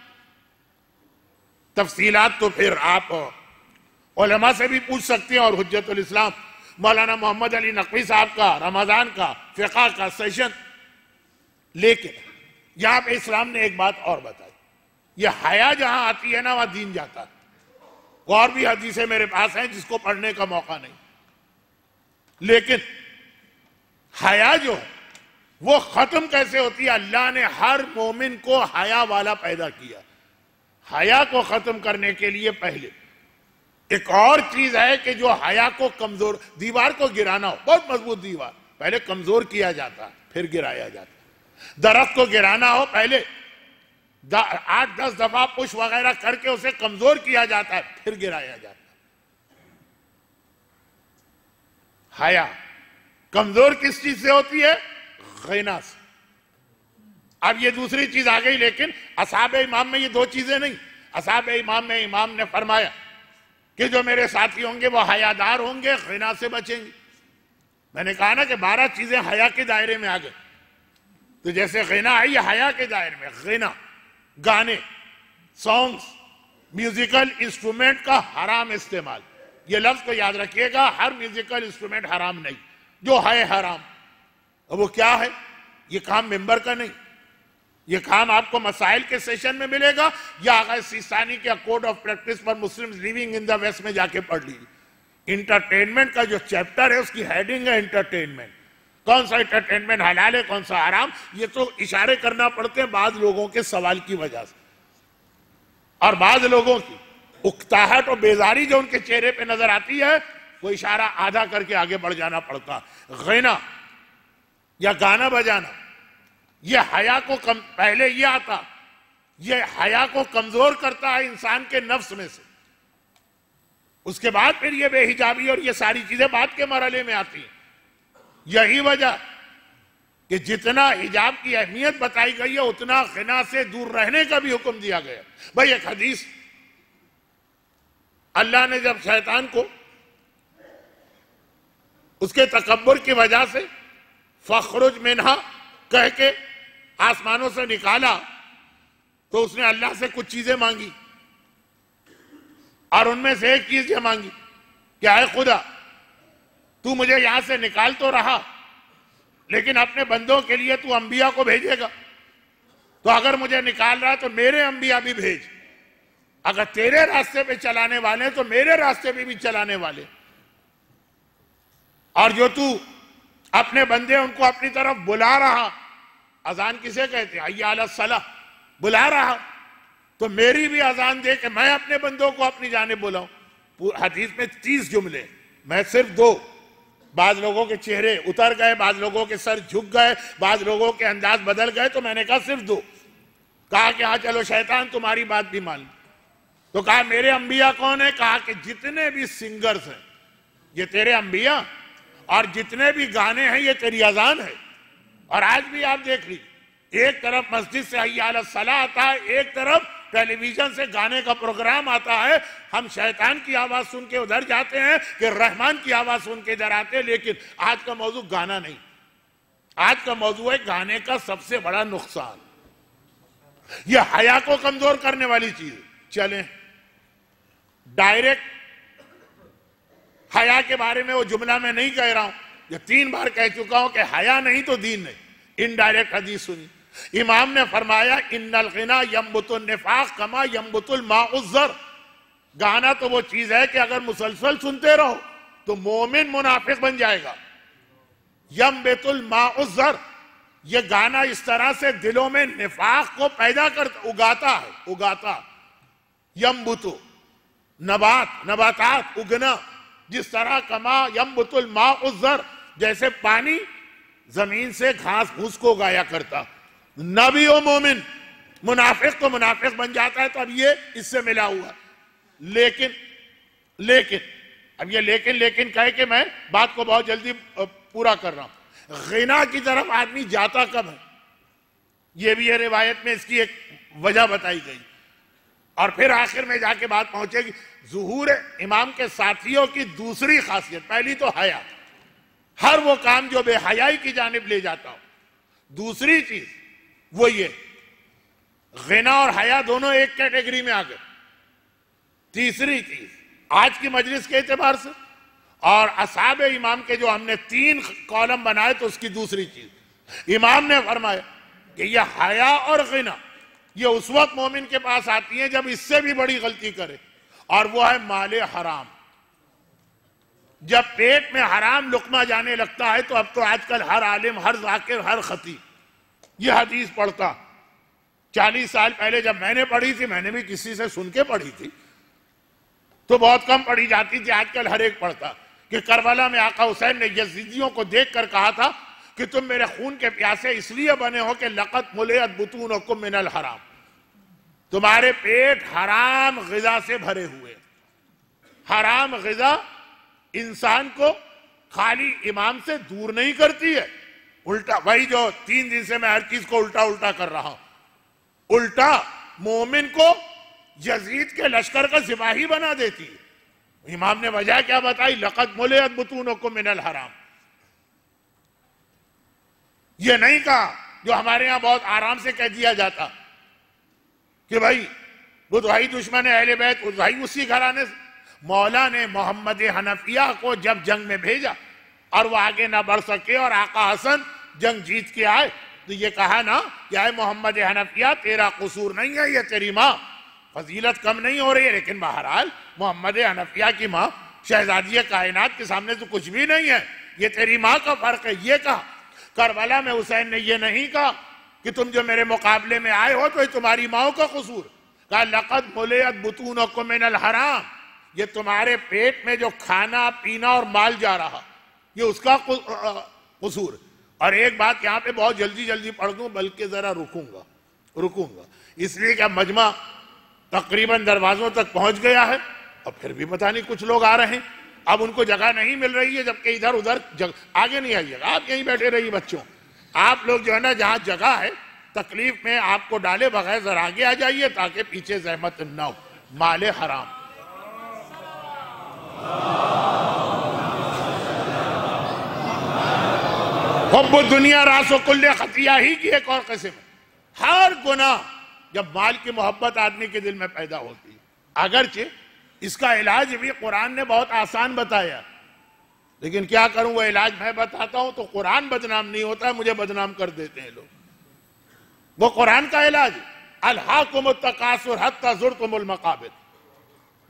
تفصیلات تو پھر آپ علماء سے بھی پوچھ سکتے ہیں، اور حجت الاسلام مولانا محمد علی نقوی صاحب کا رمضان کا فقہ کا سیشن. لیکن یہاں پہ اسلام نے ایک بات اور بتائی، یہ حیا جہاں آتی ہے نا وہاں دین جاتا ہے. اور بھی حدیثیں میرے پاس ہیں جس کو پڑھنے کا موقع نہیں. لیکن حیا جو ہے وہ ختم کیسے ہوتی ہے؟ اللہ نے ہر مومن کو حیا والا پیدا کیا. حیا کو ختم کرنے کے لیے پہلے ایک اور چیز ہے کہ جو حیا کو کمزور، دیوار کو گرانا ہو، بہت مضبوط دیوار، پہلے کمزور کیا جاتا ہے پھر گرایا جاتا ہے. درخت کو گرانا ہو پہلے 8-10 دفعہ پش وغیرہ کر کے اسے کمزور کیا جاتا ہے پھر گرایا جاتا ہے. حیا کمزور کس چیز سے ہوتی ہے؟ غنا سے. اب یہ دوسری چیز آ گئی. لیکن اصحاب امام میں یہ دو چیزیں نہیں. اصحاب امام میں امام نے فرمایا کہ جو میرے ساتھی ہوں گے وہ حیادار ہوں گے، غنا سے بچیں گے. میں نے کہا نا کہ 12 چیزیں حیا کے دائرے میں آ گئے. تو جیسے غنا ہے یہ حیا کے دائرے میں. غنا، گانے، سانگز، میوزیکل انسٹرومنٹ کا حرام استعمال. یہ لفظ کو یاد رکھیے گا، ہر میوزیکل انسٹرومنٹ حرام نہیں، جو ہے حرام. اور وہ کیا ہے؟ یہ کام ممبر کا نہیں. یہ کام آپ کو مسائل کے سیشن میں ملے گا یا آغا سیستانی کے کوڈ آف پریکٹس پر Muslims living in the west میں جا کے پڑھ لیجیے. انٹرٹینمنٹ کا جو چیپٹر ہے اس کی ہیڈنگ ہے انٹرٹینمنٹ. کون سا انٹرٹینمنٹ حلال ہے کون سا حرام، یہ تو اشارے کرنا پڑتے ہیں بعض لوگوں کے سوال کی وجہ سے، اور بعض لوگوں کی اکتاہٹ اور بیزاری جو ان کے چہرے پہ نظر آتی ہے وہ اشارہ آدھا کر کے آگے بڑھ جانا پڑتا. غنا یا گانا بجانا یہ حیا کو پہلے یہ آتا، یہ حیا کو کمزور کرتا ہے انسان کے نفس میں سے. اس کے بعد پھر یہ بے حجابی اور یہ ساری چیزیں بعد کے مرحلے میں آتی ہیں. یہی وجہ کہ جتنا حجاب کی اہمیت بتائی گئی ہے اتنا غنا سے دور رہنے کا بھی حکم دیا گیا. بھئی ایک حدیث، اللہ نے جب شیطان کو اس کے تکبر کی وجہ سے فخرج منہا کہہ کے آسمانوں سے نکالا تو اس نے اللہ سے کچھ چیزیں مانگی، اور ان میں سے ایک چیز یہ مانگی کہ اے خدا تو مجھے یہاں سے نکال تو رہا لیکن اپنے بندوں کے لیے تو انبیاء کو بھیجے گا، تو اگر مجھے نکال رہا تو میرے انبیاء بھی بھیج. اگر تیرے راستے پہ چلانے والے تو میرے راستے پہ بھی چلانے والے. اور جو تو اپنے بندے ان کو اپنی طرف بلا رہا، اذان کسے کہتے ہیں؟ حی علی الصلاۃ. بلا رہا تو میری بھی اذان دے کہ میں اپنے بندوں کو اپنی جانب بلاؤں. حدیث میں 30 جملے، میں صرف 2. بعض لوگوں کے چہرے اتر گئے، بعض لوگوں کے سر جھک گئے، بعض لوگوں کے انداز بدل گئے، تو میں نے کہا صرف 2. کہا کہ ہاں چلو شیطان تمہاری بات بھی مان. تو کہا میرے انبیاء کون ہیں؟ کہا کہ جتنے بھی سنگرز ہیں یہ تیرے انبیاء، اور جتنے بھی گانے ہیں یہ تیری اذان ہے. اور آج بھی آپ دیکھ لیجیے، ایک طرف مسجد سے حی علی الصلاۃ آتا ہے، ایک طرف ٹیلی ویژن سے گانے کا پروگرام آتا ہے. ہم شیطان کی آواز سن کے ادھر جاتے ہیں کہ رحمان کی آواز سن کے ادھر آتے ہیں. لیکن آج کا موضوع گانا نہیں، آج کا موضوع ہے گانے کا سب سے بڑا نقصان. یہ حیا کو کمزور کرنے والی چیز. چلیں ڈائریکٹ حیا کے بارے میں وہ جملہ میں نہیں کہہ رہا ہوں، یہ 3 بار کہہ چکا ہوں کہ حیا نہیں تو دین نہیں، انڈائریکٹ حدیث سنی۔ امام نے فرمایا ان الغنا ینبت النفاق کما ینبت الماء الزر، گانا تو وہ چیز ہے کہ اگر مسلسل سنتے رہو تو مومن منافق بن جائے گا۔ ینبت الماء الزر، یہ گانا اس طرح سے دلوں میں نفاق کو پیدا کرتا، اگاتا۔ ینبتو، نباتات اگنا، جس طرح کما ینبت الماء الزر، جیسے پانی زمین سے گھاس پھوس کو اگایا کرتا۔ نبی و مومن، منافق تو منافق بن جاتا ہے، تو اب یہ اس سے ملا ہوا۔ لیکن اب یہ لیکن کہے کہ میں بات کو بہت جلدی پورا کر رہا ہوں۔ غنا کی طرف آدمی جاتا کب ہے؟ یہ بھی ہے روایت میں اس کی ایک وجہ بتائی گئی، اور پھر آخر میں جا کے بات پہنچے گی ظہور امام کے ساتھیوں کی دوسری خاصیت۔ پہلی تو حیا، ہر وہ کام جو بے حیائی کی جانب لے جاتا ہو۔ دوسری چیز وہ یہ، غنا اور حیا دونوں ایک کیٹیگری میں آ گئے۔ تیسری چیز آج کی مجلس کے اعتبار سے اور اصحاب امام کے جو ہم نے 3 کالم بنائے، تو اس کی دوسری چیز امام نے فرمایا کہ یہ حیا اور غنا یہ اس وقت مومن کے پاس آتی ہیں جب اس سے بھی بڑی غلطی کرے، اور وہ ہے مال حرام۔ جب پیٹ میں حرام لقمہ جانے لگتا ہے تو اب تو آج کل ہر عالم، ہر ذاکر، ہر خطیب یہ حدیث پڑھتا۔ 40 سال پہلے جب میں نے پڑھی تھی، میں نے بھی کسی سے سن کے پڑھی تھی، تو بہت کم پڑھی جاتی تھی، آج کل ہر ایک پڑھتا، کہ کربلا میں آقا حسین نے یزیدیوں کو دیکھ کر کہا تھا کہ تم میرے خون کے پیاسے اس لیے بنے ہو کہ لقد ملئت بطونکم من الحرام، تمہارے پیٹ حرام غذا سے بھرے ہوئے۔ حرام غذا انسان کو خالی امام سے دور نہیں کرتی ہے، الٹا وہی جو 3 دن سے میں ہر چیز کو الٹا کر رہا ہوں، الٹا مومن کو یزید کے لشکر کا سپاہی بنا دیتی ہے۔ امام نے وجہ کیا بتائی؟ لقد ملئت بطونکم من الحرام۔ یہ نہیں کہا جو ہمارے ہاں بہت آرام سے کہہ دیا جاتا کہ بھائی وہ تو ہی دشمن اہل بیت، وہ تو ہی اسی گھرانے سے۔ مولا نے محمد حنفیہ کو جب جنگ میں بھیجا اور وہ آگے نہ بڑھ سکے اور آقا حسن جنگ جیت کے آئے، تو یہ کہا نا کہ اے محمد حنفیہ تیرا قصور نہیں ہے، یہ تیری ماں، فضیلت کم نہیں ہو رہی ہے، لیکن بہرحال محمد حنفیہ کی ماں شہزادی کائنات کے سامنے تو کچھ بھی نہیں ہے، یہ تیری ماں کا فرق ہے، یہ کہا۔ کربلا میں حسین نے یہ نہیں کہا کہ تم جو میرے مقابلے میں آئے ہو تو یہ تمہاری ماں کا قصور، کہا لقد ملئت بطونکم من الحرام، یہ تمہارے پیٹ میں جو کھانا پینا اور مال جا رہا یہ اس کا قصور۔ اور ایک بات یہاں پہ بہت جلدی پڑھ دوں، بلکہ ذرا رکوں گا اس لیے کہ مجمع تقریباً دروازوں تک پہنچ گیا ہے، اور پھر بھی پتہ نہیں کچھ لوگ آ رہے ہیں، اب ان کو جگہ نہیں مل رہی ہے، جبکہ ادھر ادھر آگے نہیں آئیے گا، آپ یہیں بیٹھے رہیے بچوں، آپ لوگ جو ہے نا جہاں جگہ ہے تکلیف میں آپ کو ڈالے بغیر ذرا آگے آ جائیے تاکہ پیچھے زحمت نہ ہو۔ مال حرام، حب الدنیا راس و کل خطیہ ہی کی ایک اور قسم ہے۔ ہر گناہ جب مال کی محبت آدمی کے دل میں پیدا ہوتی ہے، اگرچہ اس کا علاج بھی قرآن نے بہت آسان بتایا، لیکن کیا کروں، وہ علاج میں بتاتا ہوں تو قرآن بدنام نہیں ہوتا ہے، مجھے بدنام کر دیتے ہیں لوگ۔ وہ قرآن کا علاج، الہاکم التکاثر حتی زرتم المقابر،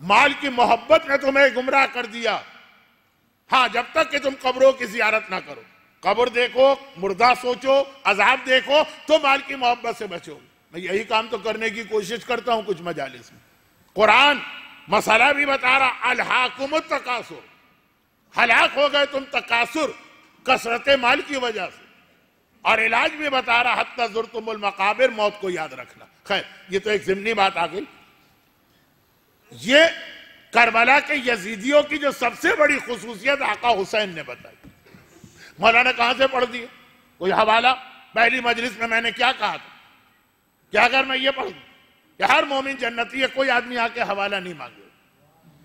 مال کی محبت نے تمہیں گمراہ کر دیا، ہاں جب تک کہ تم قبروں کی زیارت نہ کرو، قبر دیکھو، مردہ سوچو، عذاب دیکھو تو مال کی محبت سے بچو۔ میں یہی کام تو کرنے کی کوشش کرتا ہوں کچھ مجالس میں۔ قرآن مسئلہ بھی بتا رہا، الہاکم التکاثر، ہلاک ہو گئے تم تکاثر، کثرت مال کی وجہ سے، اور علاج بھی بتا رہا حتی زرتم المقابر، موت کو یاد رکھنا۔ خیر یہ تو ایک ضمنی بات آ گئی۔ یہ کربلا کے یزیدیوں کی جو سب سے بڑی خصوصیت آقا حسین نے بتائی۔ مولانا کہاں سے پڑھ دیا کوئی حوالہ؟ پہلی مجلس میں نے کیا کہا تھا کہ اگر میں یہ پڑھ دوں کہ ہر مومن جنتی ہے، کوئی آدمی آ کے حوالہ نہیں مانگے،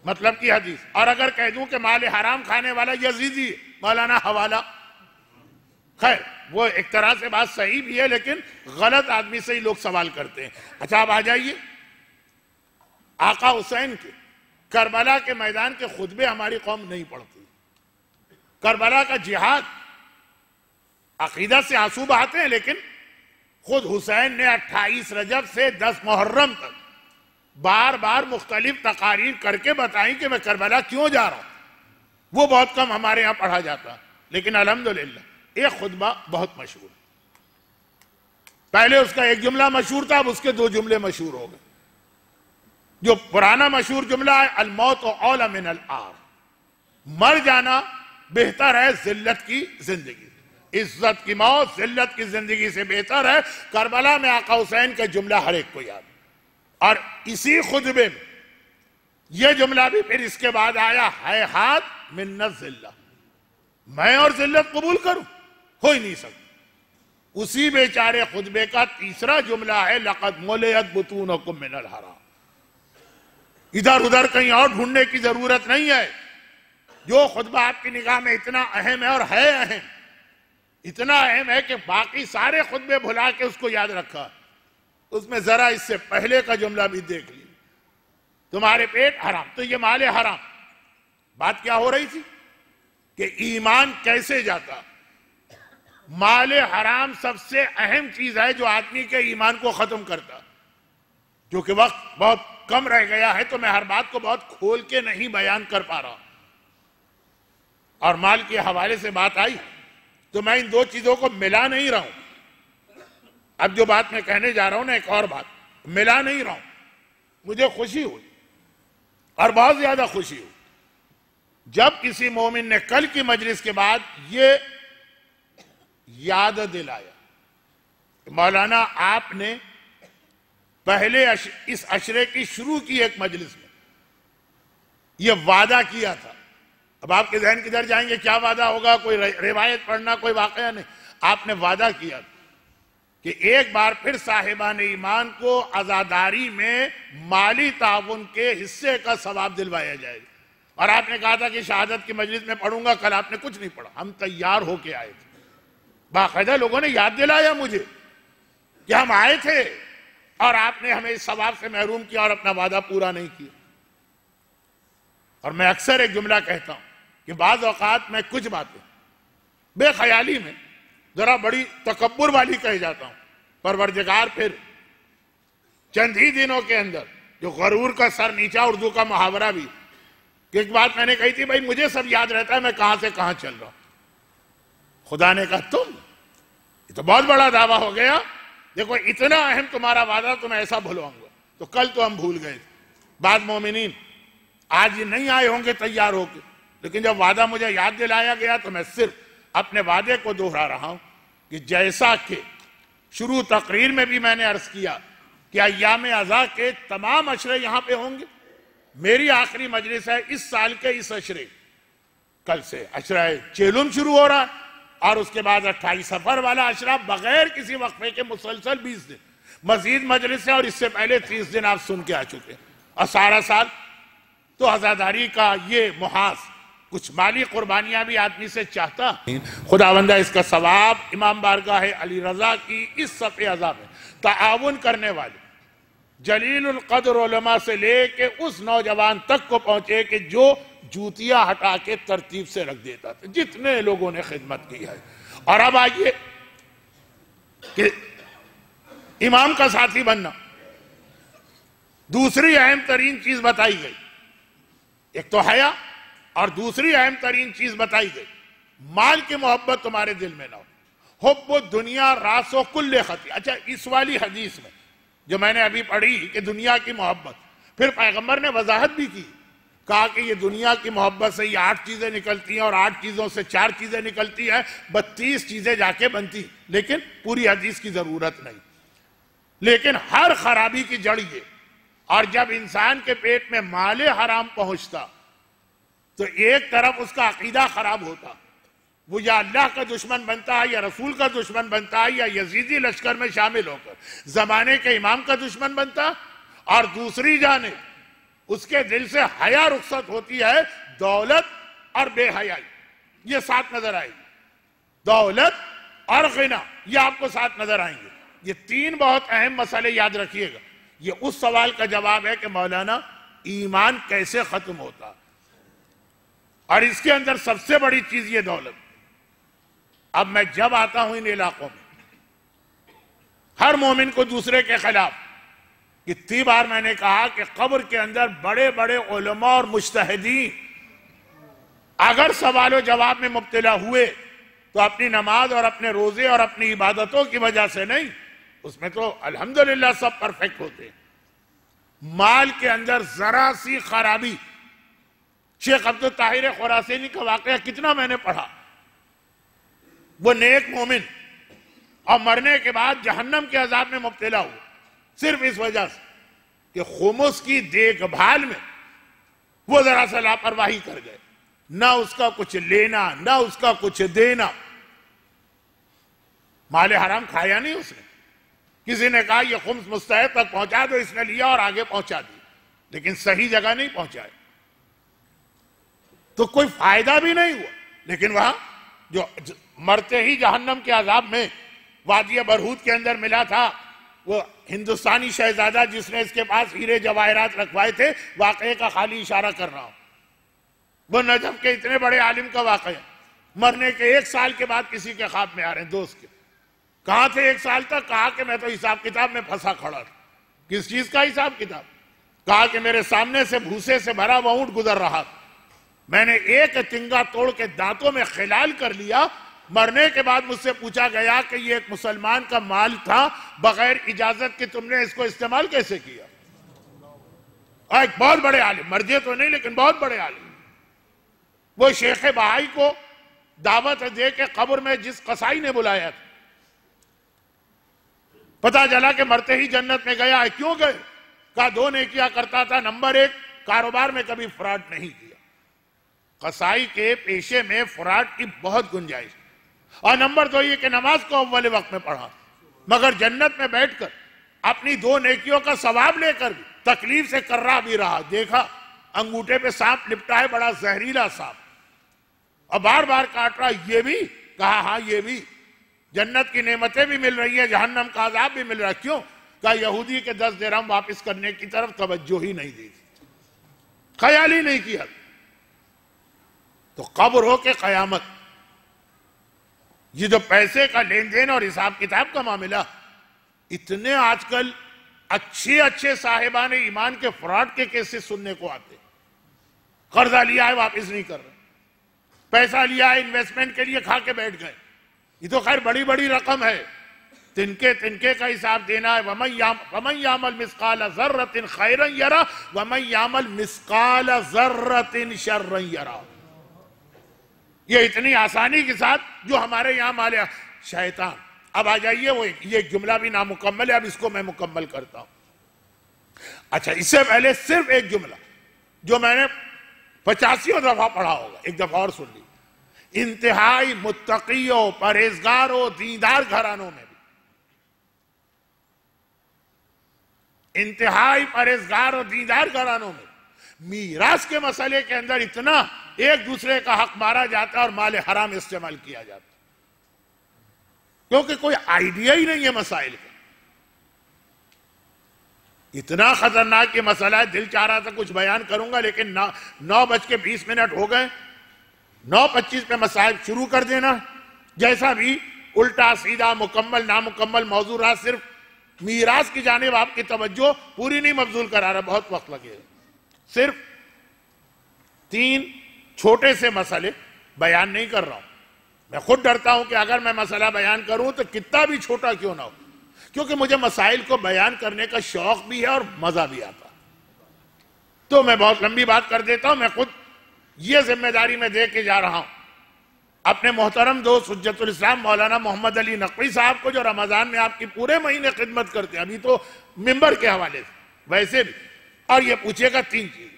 مطلب کی حدیث، اور اگر کہہ دوں کہ مال حرام کھانے والا یزیدی ہے، مولانا حوالہ۔ خیر وہ ایک طرح سے بات صحیح بھی ہے، لیکن غلط آدمی سے ہی لوگ سوال کرتے ہیں۔ اچھا اب آ جائیے، آقا حسین کے کربلا کے میدان کے خطبے ہماری قوم نہیں پڑھتی، کربلا کا جہاد عقیدہ سے آنسو بہاتے ہیں، لیکن خود حسین نے 28 رجب سے 10 محرم تک بار بار مختلف تقاریر کر کے بتائیں کہ میں کربلا کیوں جا رہا ہوں. وہ بہت کم ہمارے یہاں پڑھا جاتا، لیکن الحمدللہ ایک خطبہ بہت مشہور ہے. پہلے اس کا ایک جملہ مشہور تھا، اب اس کے 2 جملے مشہور ہو گئے. جو پرانا مشہور جملہ ہے، الموت اولی من العار، مر جانا بہتر ہے ذلت کی زندگی، عزت کی موت ذلت کی زندگی سے بہتر ہے. کربلا میں آقا حسین کا جملہ ہر ایک کو یاد ہے. اور اسی خطبے میں یہ جملہ بھی پھر اس کے بعد آیا، ہیہات من الذلہ، میں اور ذلت قبول کروں، ہو ہی نہیں سکتا. اسی بیچارے خطبے کا تیسرا جملہ ہے، لقد ملئت بطونکم من الحرام. ادھر ادھر کہیں اور ڈھونڈنے کی ضرورت نہیں ہے. جو خطبہ آپ کی نگاہ میں اتنا اہم ہے، اور ہے اہم، اتنا اہم ہے کہ باقی سارے خطبے بھلا کے اس کو یاد رکھا، اس میں ذرا اس سے پہلے کا جملہ بھی دیکھ لیجیے، تمہارے پیٹ حرام، تو یہ مال حرام. بات کیا ہو رہی تھی کہ ایمان کیسے جاتا. مال حرام سب سے اہم چیز ہے جو آدمی کے ایمان کو ختم کرتا. جو کہ وقت بہت کم رہ گیا ہے تو میں ہر بات کو بہت کھول کے نہیں بیان کر پا رہا. اور مال کے حوالے سے بات آئی تو میں ان 2 چیزوں کو ملا نہیں رہا ہوں. اب جو بات میں کہنے جا رہا ہوں نا، ایک اور بات ملا نہیں رہا ہوں. مجھے خوشی ہوئی اور بہت زیادہ خوشی ہوئی جب کسی مومن نے کل کی مجلس کے بعد یہ یاد دلایا. مولانا آپ نے پہلے اس عشرے کی شروع کی ایک مجلس میں یہ وعدہ کیا تھا. اب آپ کے ذہن کدھر جائیں گے، کیا وعدہ ہوگا، کوئی روایت پڑھنا، کوئی واقعہ نہیں. آپ نے وعدہ کیا تھا کہ ایک بار پھر صاحبان ایمان کو عزاداری میں مالی تعاون کے حصے کا ثواب دلوایا جائے گا. اور آپ نے کہا تھا کہ شہادت کی مجلس میں پڑھوں گا. کل آپ نے کچھ نہیں پڑھا، ہم تیار ہو کے آئے تھے. باقاعدہ لوگوں نے یاد دلایا مجھے کہ ہم آئے تھے اور آپ نے ہمیں اس ثواب سے محروم کیا اور اپنا وعدہ پورا نہیں کیا. اور میں اکثر ایک جملہ کہتا ہوں کہ بعض اوقات میں کچھ باتیں بے خیالی میں ذرا بڑی تکبر والی کہہ جاتا ہوں. پروردگار پھر چند ہی دنوں کے اندر جو غرور کا سر نیچا، اردو کا محاورہ بھی، کہ ایک بات میں نے کہی تھی، بھائی مجھے سب یاد رہتا ہے میں کہاں سے کہاں چل رہا ہوں. خدا نے کہا تم، یہ تو بہت بڑا دعویٰ ہو گیا. دیکھو اتنا اہم تمہارا وعدہ تو میں ایسا بھولواؤں گا. تو کل تو ہم بھول گئے تھے. بعض مومنین آج یہ نہیں آئے ہوں گے تیار ہو کے، لیکن جب وعدہ مجھے یاد دلایا گیا تو میں صرف اپنے وعدے کو دوہرا رہا ہوں کہ جیسا کہ شروع تقریر میں بھی میں نے عرض کیا کہ ایام عزا کے تمام عشرے یہاں پہ ہوں گے. میری آخری مجلس ہے اس سال کے اس عشرے. کل سے عشرہ چیلم شروع ہو رہا ہے اور اس کے بعد 28 سفر والا عشرہ بغیر کسی وقفے کے مسلسل 20 دن مزید مجلس ہے. اور اس سے پہلے 30 دن آپ سن کے آ چکے. اور سارا سال تو عزاداری کا یہ محاذ کچھ مالی قربانیاں بھی آدمی سے چاہتا. خداوندہ اس کا ثواب امام بارگاہ علی رضا کی اس صف عزا میں تعاون کرنے والے جلیل القدر علماء سے لے کے اس نوجوان تک کو پہنچے کہ جو جوتیاں ہٹا کے ترتیب سے رکھ دیتا تھا، جتنے لوگوں نے خدمت کی ہے. اور اب آئیے کہ امام کا ساتھی بننا، دوسری اہم ترین چیز بتائی گئی. ایک تو حیا، اور دوسری اہم ترین چیز بتائی گئی مال کی محبت تمہارے دل میں نہ ہو. حب الدنیا راس و کل خطیئہ. اچھا اس والی حدیث میں جو میں نے ابھی پڑھی کہ دنیا کی محبت، پھر پیغمبر نے وضاحت بھی کی، کہا کہ یہ دنیا کی محبت سے یہ 8 چیزیں نکلتی ہیں اور 8 چیزوں سے 4 چیزیں نکلتی ہیں، 32 چیزیں جا کے بنتی. لیکن پوری حدیث کی ضرورت نہیں. لیکن ہر خرابی کی جڑ یہ، اور جب انسان کے پیٹ میں مال حرام پہنچتا تو ایک طرف اس کا عقیدہ خراب ہوتا، وہ یا اللہ کا دشمن بنتا ہے یا رسول کا دشمن بنتا ہے یا یزیدی لشکر میں شامل ہو کر زمانے کے امام کا دشمن بنتا. اور دوسری جانب اس کے دل سے حیا رخصت ہوتی ہے. دولت اور بے حیائی یہ ساتھ نظر آئے گی. دولت اور غنا یہ آپ کو ساتھ نظر آئیں گے. یہ 3 بہت اہم مسئلے یاد رکھیے گا. یہ اس سوال کا جواب ہے کہ مولانا ایمان کیسے ختم ہوتا. اور اس کے اندر سب سے بڑی چیز یہ دولت. اب میں جب آتا ہوں ان علاقوں میں، ہر مومن کو دوسرے کے خلاف، کتنی بار میں نے کہا کہ قبر کے اندر بڑے بڑے علماء اور مجتہدین اگر سوال و جواب میں مبتلا ہوئے تو اپنی نماز اور اپنے روزے اور اپنی عبادتوں کی وجہ سے نہیں، اس میں تو الحمدللہ سب پرفیکٹ ہوتے ہیں. مال کے اندر ذرا سی خرابی، شیخ عبد الطاہر خراسانی کا واقعہ کتنا میں نے پڑھا. وہ نیک مومن اور مرنے کے بعد جہنم کے عذاب میں مبتلا ہوا صرف اس وجہ سے کہ خمس کی دیکھ بھال میں وہ ذرا سا لاپرواہی کر گئے، نہ اس کا کچھ لینا نہ اس کا کچھ دینا. مال حرام کھایا نہیں اس نے. کسی نے کہا یہ خمس مستحق تک پہنچا دو، اس نے لیا اور آگے پہنچا دی، لیکن صحیح جگہ نہیں پہنچائے تو کوئی فائدہ بھی نہیں ہوا. لیکن وہاں جو مرتے ہی جہنم کے عذاب میں وادی برہوت کے اندر ملا تھا، وہ ہندوستانی شہزادہ جس نے اس کے پاس ہیرے جواہرات رکھوائے تھے، واقعے کا خالی اشارہ کر رہا ہوں. وہ نجف کے اتنے بڑے عالم کا واقعہ، مرنے کے 1 سال کے بعد کسی کے خواب میں آ رہے ہیں دوست کے. کہاں تھے 1 سال تک؟ کہا کہ میں تو حساب کتاب میں پھنسا کھڑا تھا. کس چیز کا حساب کتاب؟ کہا کہ میرے سامنے سے بھوسے سے بھرا وہ اونٹ گزر رہا تھا، میں نے ایک ٹنگا توڑ کے دانتوں میں خلال کر لیا. مرنے کے بعد مجھ سے پوچھا گیا کہ یہ ایک مسلمان کا مال تھا، بغیر اجازت کے تم نے اس کو استعمال کیسے کیا؟ اور ایک بہت بڑے عالم، مرجے تو نہیں لیکن بہت بڑے عالم، وہ شیخ بہائی کو دعوت دے کے قبر میں جس قصائی نے بلایا تھا، پتا چلا کہ مرتے ہی جنت میں گیا ہے. کیوں گئے؟ کہا 2 نیکیاں کرتا تھا. نمبر 1، کاروبار میں کبھی فراڈ نہیں کیا. قصائی کے پیشے میں فراڈ کی بہت گنجائش. اور نمبر 2 یہ کہ نماز کو اول وقت میں پڑھا، مگر جنت میں بیٹھ کر اپنی 2 نیکیوں کا ثواب لے کر بھی تکلیف سے کر رہا بھی رہا. دیکھا انگوٹھے پہ سانپ لپٹا ہے، بڑا زہریلا سانپ، اور بار بار کاٹ رہا. یہ بھی کہا ہاں یہ بھی. جنت کی نعمتیں بھی مل رہی ہیں، جہنم کا عذاب بھی مل رہا ہے. کیوں؟ کہا یہودی کے 10 درہم واپس کرنے کی طرف توجہ ہی نہیں دی، خیال ہی نہیں کیا. تو قبر ہو کے قیامت، یہ جو پیسے کا لین دین اور حساب کتاب کا معاملہ، اتنے آج کل اچھے صاحبان ایمان کے فراڈ کے کیسز سننے کو آتے. قرضہ لیا ہے واپس نہیں کر رہے، پیسہ لیا ہے انویسٹمنٹ کے لیے، کھا کے بیٹھ گئے. یہ تو خیر بڑی بڑی رقم ہے، تنکے کا حساب دینا ہے. وَمَنْ يَعْمَلْ مِثْقَالَ ذَرَّةٍ خَيْرًا يَرَهُ وَمَنْ يَعْمَلْ مِثْقَالَ ذَرَّةٍ شَرًّا يَرَهُ. یہ اتنی آسانی کے ساتھ جو ہمارے یہاں مالے شیطان. اب آ جائیے، وہ یہ جملہ بھی نامکمل ہے، اب اس کو میں مکمل کرتا ہوں. اچھا، اس سے پہلے صرف ایک جملہ جو میں نے 85 دفعہ پڑھا ہوگا، ایک دفعہ اور سن لی. انتہائی متقیوں، پرہیزگاروں، دیندار گھرانوں میں بھی، انتہائی پرہیزگار اور دیندار گھرانوں میں میراث کے مسئلے کے اندر اتنا ایک دوسرے کا حق مارا جاتا ہے اور مال حرام استعمال کیا جاتا ہے، کیونکہ کوئی آئیڈیا ہی نہیں ہے مسائل کا. اتنا خطرناک یہ مسئلہ ہے، دل چاہ رہا تھا کچھ بیان کروں گا، لیکن 9:20 ہو گئے. 9:25 پہ مسائل شروع کر دینا. جیسا بھی الٹا سیدھا مکمل نامکمل موضوع رہا، صرف میراث کی جانب آپ کی توجہ پوری نہیں مبذول کرا رہا، بہت وقت لگے گا. صرف 3 چھوٹے سے مسئلے بیان نہیں کر رہا ہوں. میں خود ڈرتا ہوں کہ اگر میں مسئلہ بیان کروں تو کتنا بھی چھوٹا کیوں نہ ہو، کیونکہ مجھے مسائل کو بیان کرنے کا شوق بھی ہے اور مزہ بھی آتا. تو میں بہت لمبی بات کر دیتا ہوں. میں خود یہ ذمہ داری میں دے کے جا رہا ہوں اپنے محترم دوست حجت الاسلام مولانا محمد علی نقوی صاحب کو، جو رمضان میں آپ کی پورے مہینے خدمت کرتے ہیں، ابھی تو ممبر کے حوالے سے ویسے بھی. اور یہ پوچھے گا 3 چیز.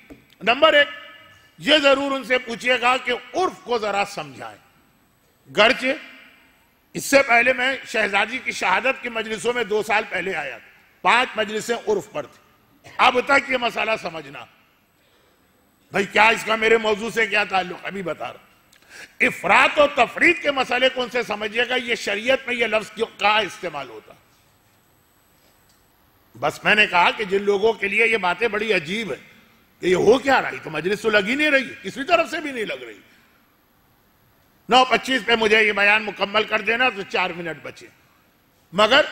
نمبر 1، یہ ضرور ان سے پوچھئے گا کہ عرف کو ذرا سمجھائیں. گرچہ اس سے پہلے میں شہزادی کی شہادت کی مجلسوں میں 2 سال پہلے آیا تھا، 5 مجلسیں عرف پر تھی. اب تک یہ مسئلہ سمجھنا. بھئی کیا اس کا میرے موضوع سے کیا تعلق؟ ابھی بتا رہا. افراط و تفریط کے مسئلے کون سے سمجھئے گا، یہ شریعت میں یہ لفظ کا استعمال ہوتا. بس میں نے کہا کہ جن لوگوں کے لیے یہ باتیں بڑی عجیب ہیں، کہ یہ ہو کیا رہی، تو مجلس تو لگ ہی نہیں رہی، کسی طرف سے بھی نہیں لگ رہی۔ 9:25 پہ مجھے یہ بیان مکمل کر دینا تو 4 منٹ بچے، مگر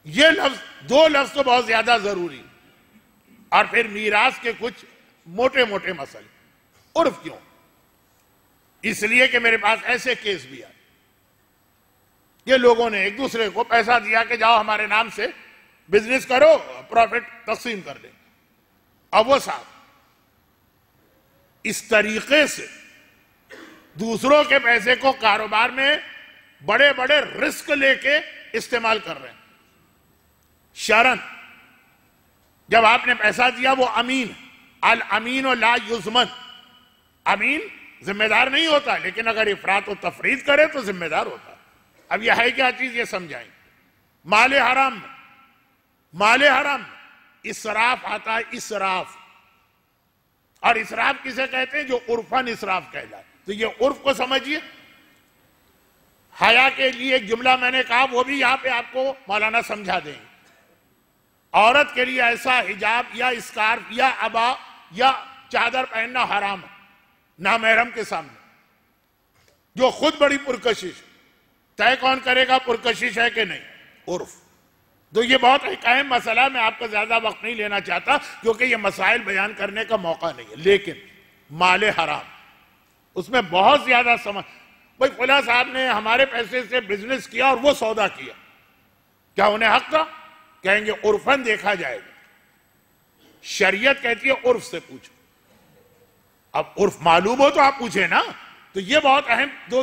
یہ دو لفظ تو بہت زیادہ ضروری، اور پھر میراث کے کچھ موٹے موٹے مسئلے۔ عرف کیوں؟ اس لیے کہ میرے پاس ایسے کیس بھی آئے، یہ لوگوں نے ایک دوسرے کو پیسہ دیا کہ جاؤ ہمارے نام سے بزنس کرو، پروفٹ تقسیم کر دیں۔ اب وہ صاحب اس طریقے سے دوسروں کے پیسے کو کاروبار میں بڑے بڑے رسک لے کے استعمال کر رہے ہیں۔ شرن جب آپ نے پیسہ دیا، وہ امین، الامین لا یضمن، امین ذمہ دار نہیں ہوتا، لیکن اگر افراط و تفرید کرے تو ذمہ دار ہوتا۔ اب یہ ہے کیا چیز، یہ سمجھائیں۔ مال حرام میں اسراف آتا ہے، اسراف، اور اسراف کسے کہتے ہیں؟ جو عرفاً اسراف کہلاتا ہے۔ تو یہ عرف کو سمجھیے۔ حیا کے لیے ایک جملہ میں نے کہا، وہ بھی یہاں پہ آپ کو مولانا سمجھا دیں گے۔ عورت کے لیے ایسا حجاب یا اسکارف یا عبا یا چادر پہننا حرام ہے نامحرم کے سامنے، جو خود بڑی پرکشش، طے کون کرے گا پرکشش ہے کہ نہیں؟ عرف۔ تو یہ بہت ایک اہم مسئلہ، میں آپ کا زیادہ وقت نہیں لینا چاہتا کیونکہ یہ مسائل بیان کرنے کا موقع نہیں ہے، لیکن مال حرام اس میں بہت زیادہ سمجھ۔ بھئی فلاں صاحب نے ہمارے پیسے سے بزنس کیا اور وہ سودا کیا، کیا انہیں حق تھا؟ کہیں گے عرفاً دیکھا جائے گا، شریعت کہتی ہے عرف سے پوچھو۔ اب عرف معلوم ہو تو آپ پوچھیں نا۔ تو یہ بہت اہم دو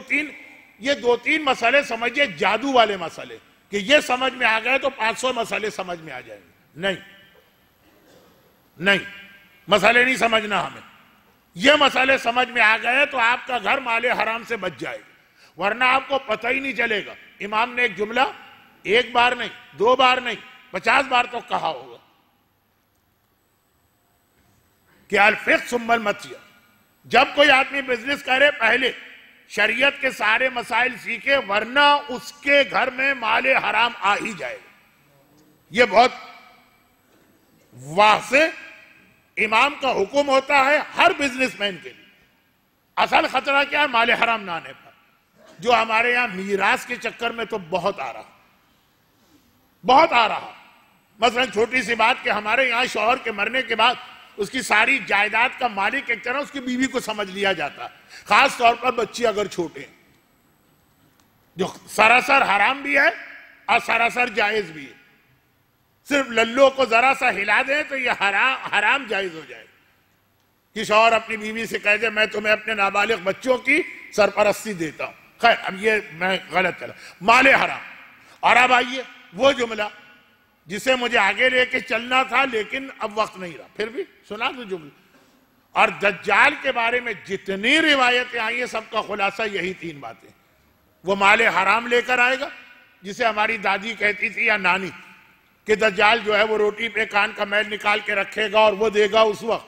تین مسئلے سمجھئے، جادو والے مسئلے، کہ یہ سمجھ میں آ گئے تو 500 مسئلے سمجھ میں آ جائیں گے۔ نہیں، مسئلے نہیں سمجھنا ہمیں۔ یہ مسئلے سمجھ میں آ گئے تو آپ کا گھر مال حرام سے بچ جائے گا، ورنہ آپ کو پتہ ہی نہیں چلے گا۔ امام نے ایک جملہ ایک بار نہیں، 2 بار نہیں، 50 بار تو کہا ہوگا کہ الفقہ ثم المتیہ، جب کوئی آدمی بزنس کرے پہلے شریعت کے سارے مسائل سیکھے، ورنہ اس کے گھر میں مال حرام آ ہی جائے گا۔ یہ بہت واضح امام کا حکم ہوتا ہے ہر بزنس مین کے لیے۔ اصل خطرہ کیا ہے؟ مال حرام نہ آنے پر، جو ہمارے یہاں میراث کے چکر میں تو بہت آ رہا۔ مثلا چھوٹی سی بات کہ ہمارے یہاں شوہر کے مرنے کے بعد اس کی ساری جائیداد کا مالک ایک طرح اس کی بیوی کو سمجھ لیا جاتا ہے، خاص طور پر بچے اگر چھوٹے ہیں، جو سراسر حرام بھی ہے اور سراسر جائز بھی ہے۔ صرف للو کو ذرا سا ہلا دیں تو یہ حرام جائز ہو جائے کہ شوہر اپنی بیوی سے کہہ دے میں تمہیں اپنے نابالغ بچوں کی سرپرستی دیتا ہوں۔ خیر، اب یہ میں غلط چلا، مال حرام۔ اور اب آئیے وہ جملہ جسے مجھے آگے لے کے چلنا تھا لیکن اب وقت نہیں رہا، پھر بھی سنا دو جملہ۔ اور دجال کے بارے میں جتنی روایتیں آئی ہیں سب کا خلاصہ یہی 3 باتیں۔ وہ مال حرام لے کر آئے گا، جسے ہماری دادی کہتی تھی یا نانی، کہ دجال جو ہے وہ روٹی پہ کان کا میل نکال کے رکھے گا اور وہ دے گا اس وقت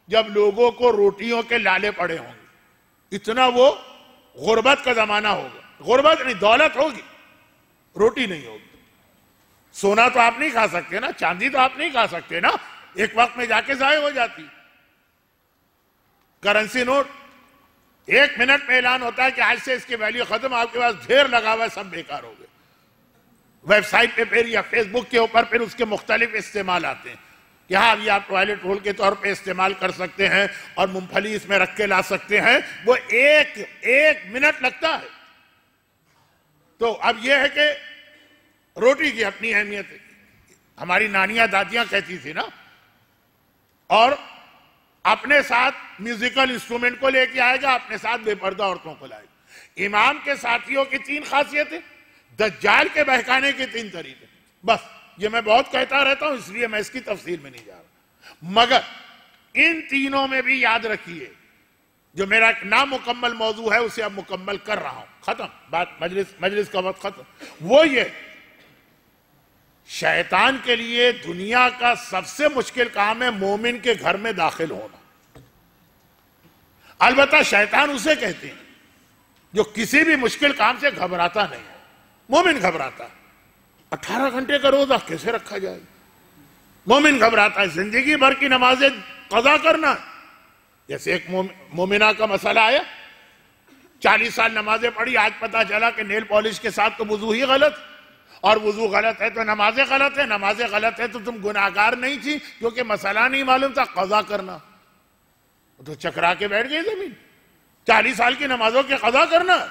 جب لوگوں کو روٹیوں کے لالے پڑے ہوں گے۔ اتنا وہ غربت کا زمانہ ہوگا، غربت نہیں، دولت ہوگی، روٹی نہیں ہوگی۔ سونا تو آپ نہیں کھا سکتے نا، چاندی تو آپ نہیں کھا سکتے نا، ایک وقت میں جا کے ضائع ہو جاتی۔ کرنسی نوٹ 1 منٹ میں اعلان ہوتا ہے کہ آج سے اس کی ویلیو ختم، آپ کے پاس ڈھیر لگا ہوا ہے، سب بیکار ہو گئے۔ ویب سائٹ پہ پھر یا فیس بک کے اوپر پھر اس کے مختلف استعمال آتے ہیں کہ ہاں اب یہ آپ ٹوائلٹ رول کے طور پہ استعمال کر سکتے ہیں اور مونگ پھلی اس میں رکھ کے لا سکتے ہیں، وہ ایک منٹ لگتا ہے۔ تو اب یہ ہے کہ روٹی کی اپنی اہمیت ہے، ہماری نانیاں دادیاں کہتی تھی نا۔ اور اپنے ساتھ میوزیکل انسٹرومنٹ کو لے کے آئے گا، اپنے ساتھ بے پردہ عورتوں کو لائے گا۔ امام کے ساتھیوں کی 3 خاصیتیں، دجال کے بہکانے کے 3 طریقے۔ بس یہ میں بہت کہتا رہتا ہوں، اس لیے میں اس کی تفصیل میں نہیں جا رہا، مگر ان تینوں میں بھی یاد رکھیے، جو میرا ایک نامکمل موضوع ہے اسے اب مکمل کر رہا ہوں، ختم بات، مجلس کا وقت ختم۔ وہ یہ شیطان کے لیے دنیا کا سب سے مشکل کام ہے مومن کے گھر میں داخل ہونا۔ البتہ شیطان اسے کہتے ہیں جو کسی بھی مشکل کام سے گھبراتا نہیں ہے، مومن گھبراتا ہے۔ 18 گھنٹے کا روزہ کیسے رکھا جائے؟ مومن گھبراتا ہے زندگی بھر کی نمازیں قضا کرنا. جیسے ایک مومنہ کا مسئلہ آیا, 40 سال نمازیں پڑھی, آج پتا چلا کہ نیل پالش کے ساتھ تو وضو ہی غلط, اور وضو غلط ہے تو نمازیں غلط ہے, نمازیں غلط ہے تو تم گناہگار نہیں تھی, کیونکہ مسئلہ نہیں معلوم تھا قضا کرنا. تو چکرا کے بیٹھ گئی زمین. 40 سال کی نمازوں کے قضا کرنا.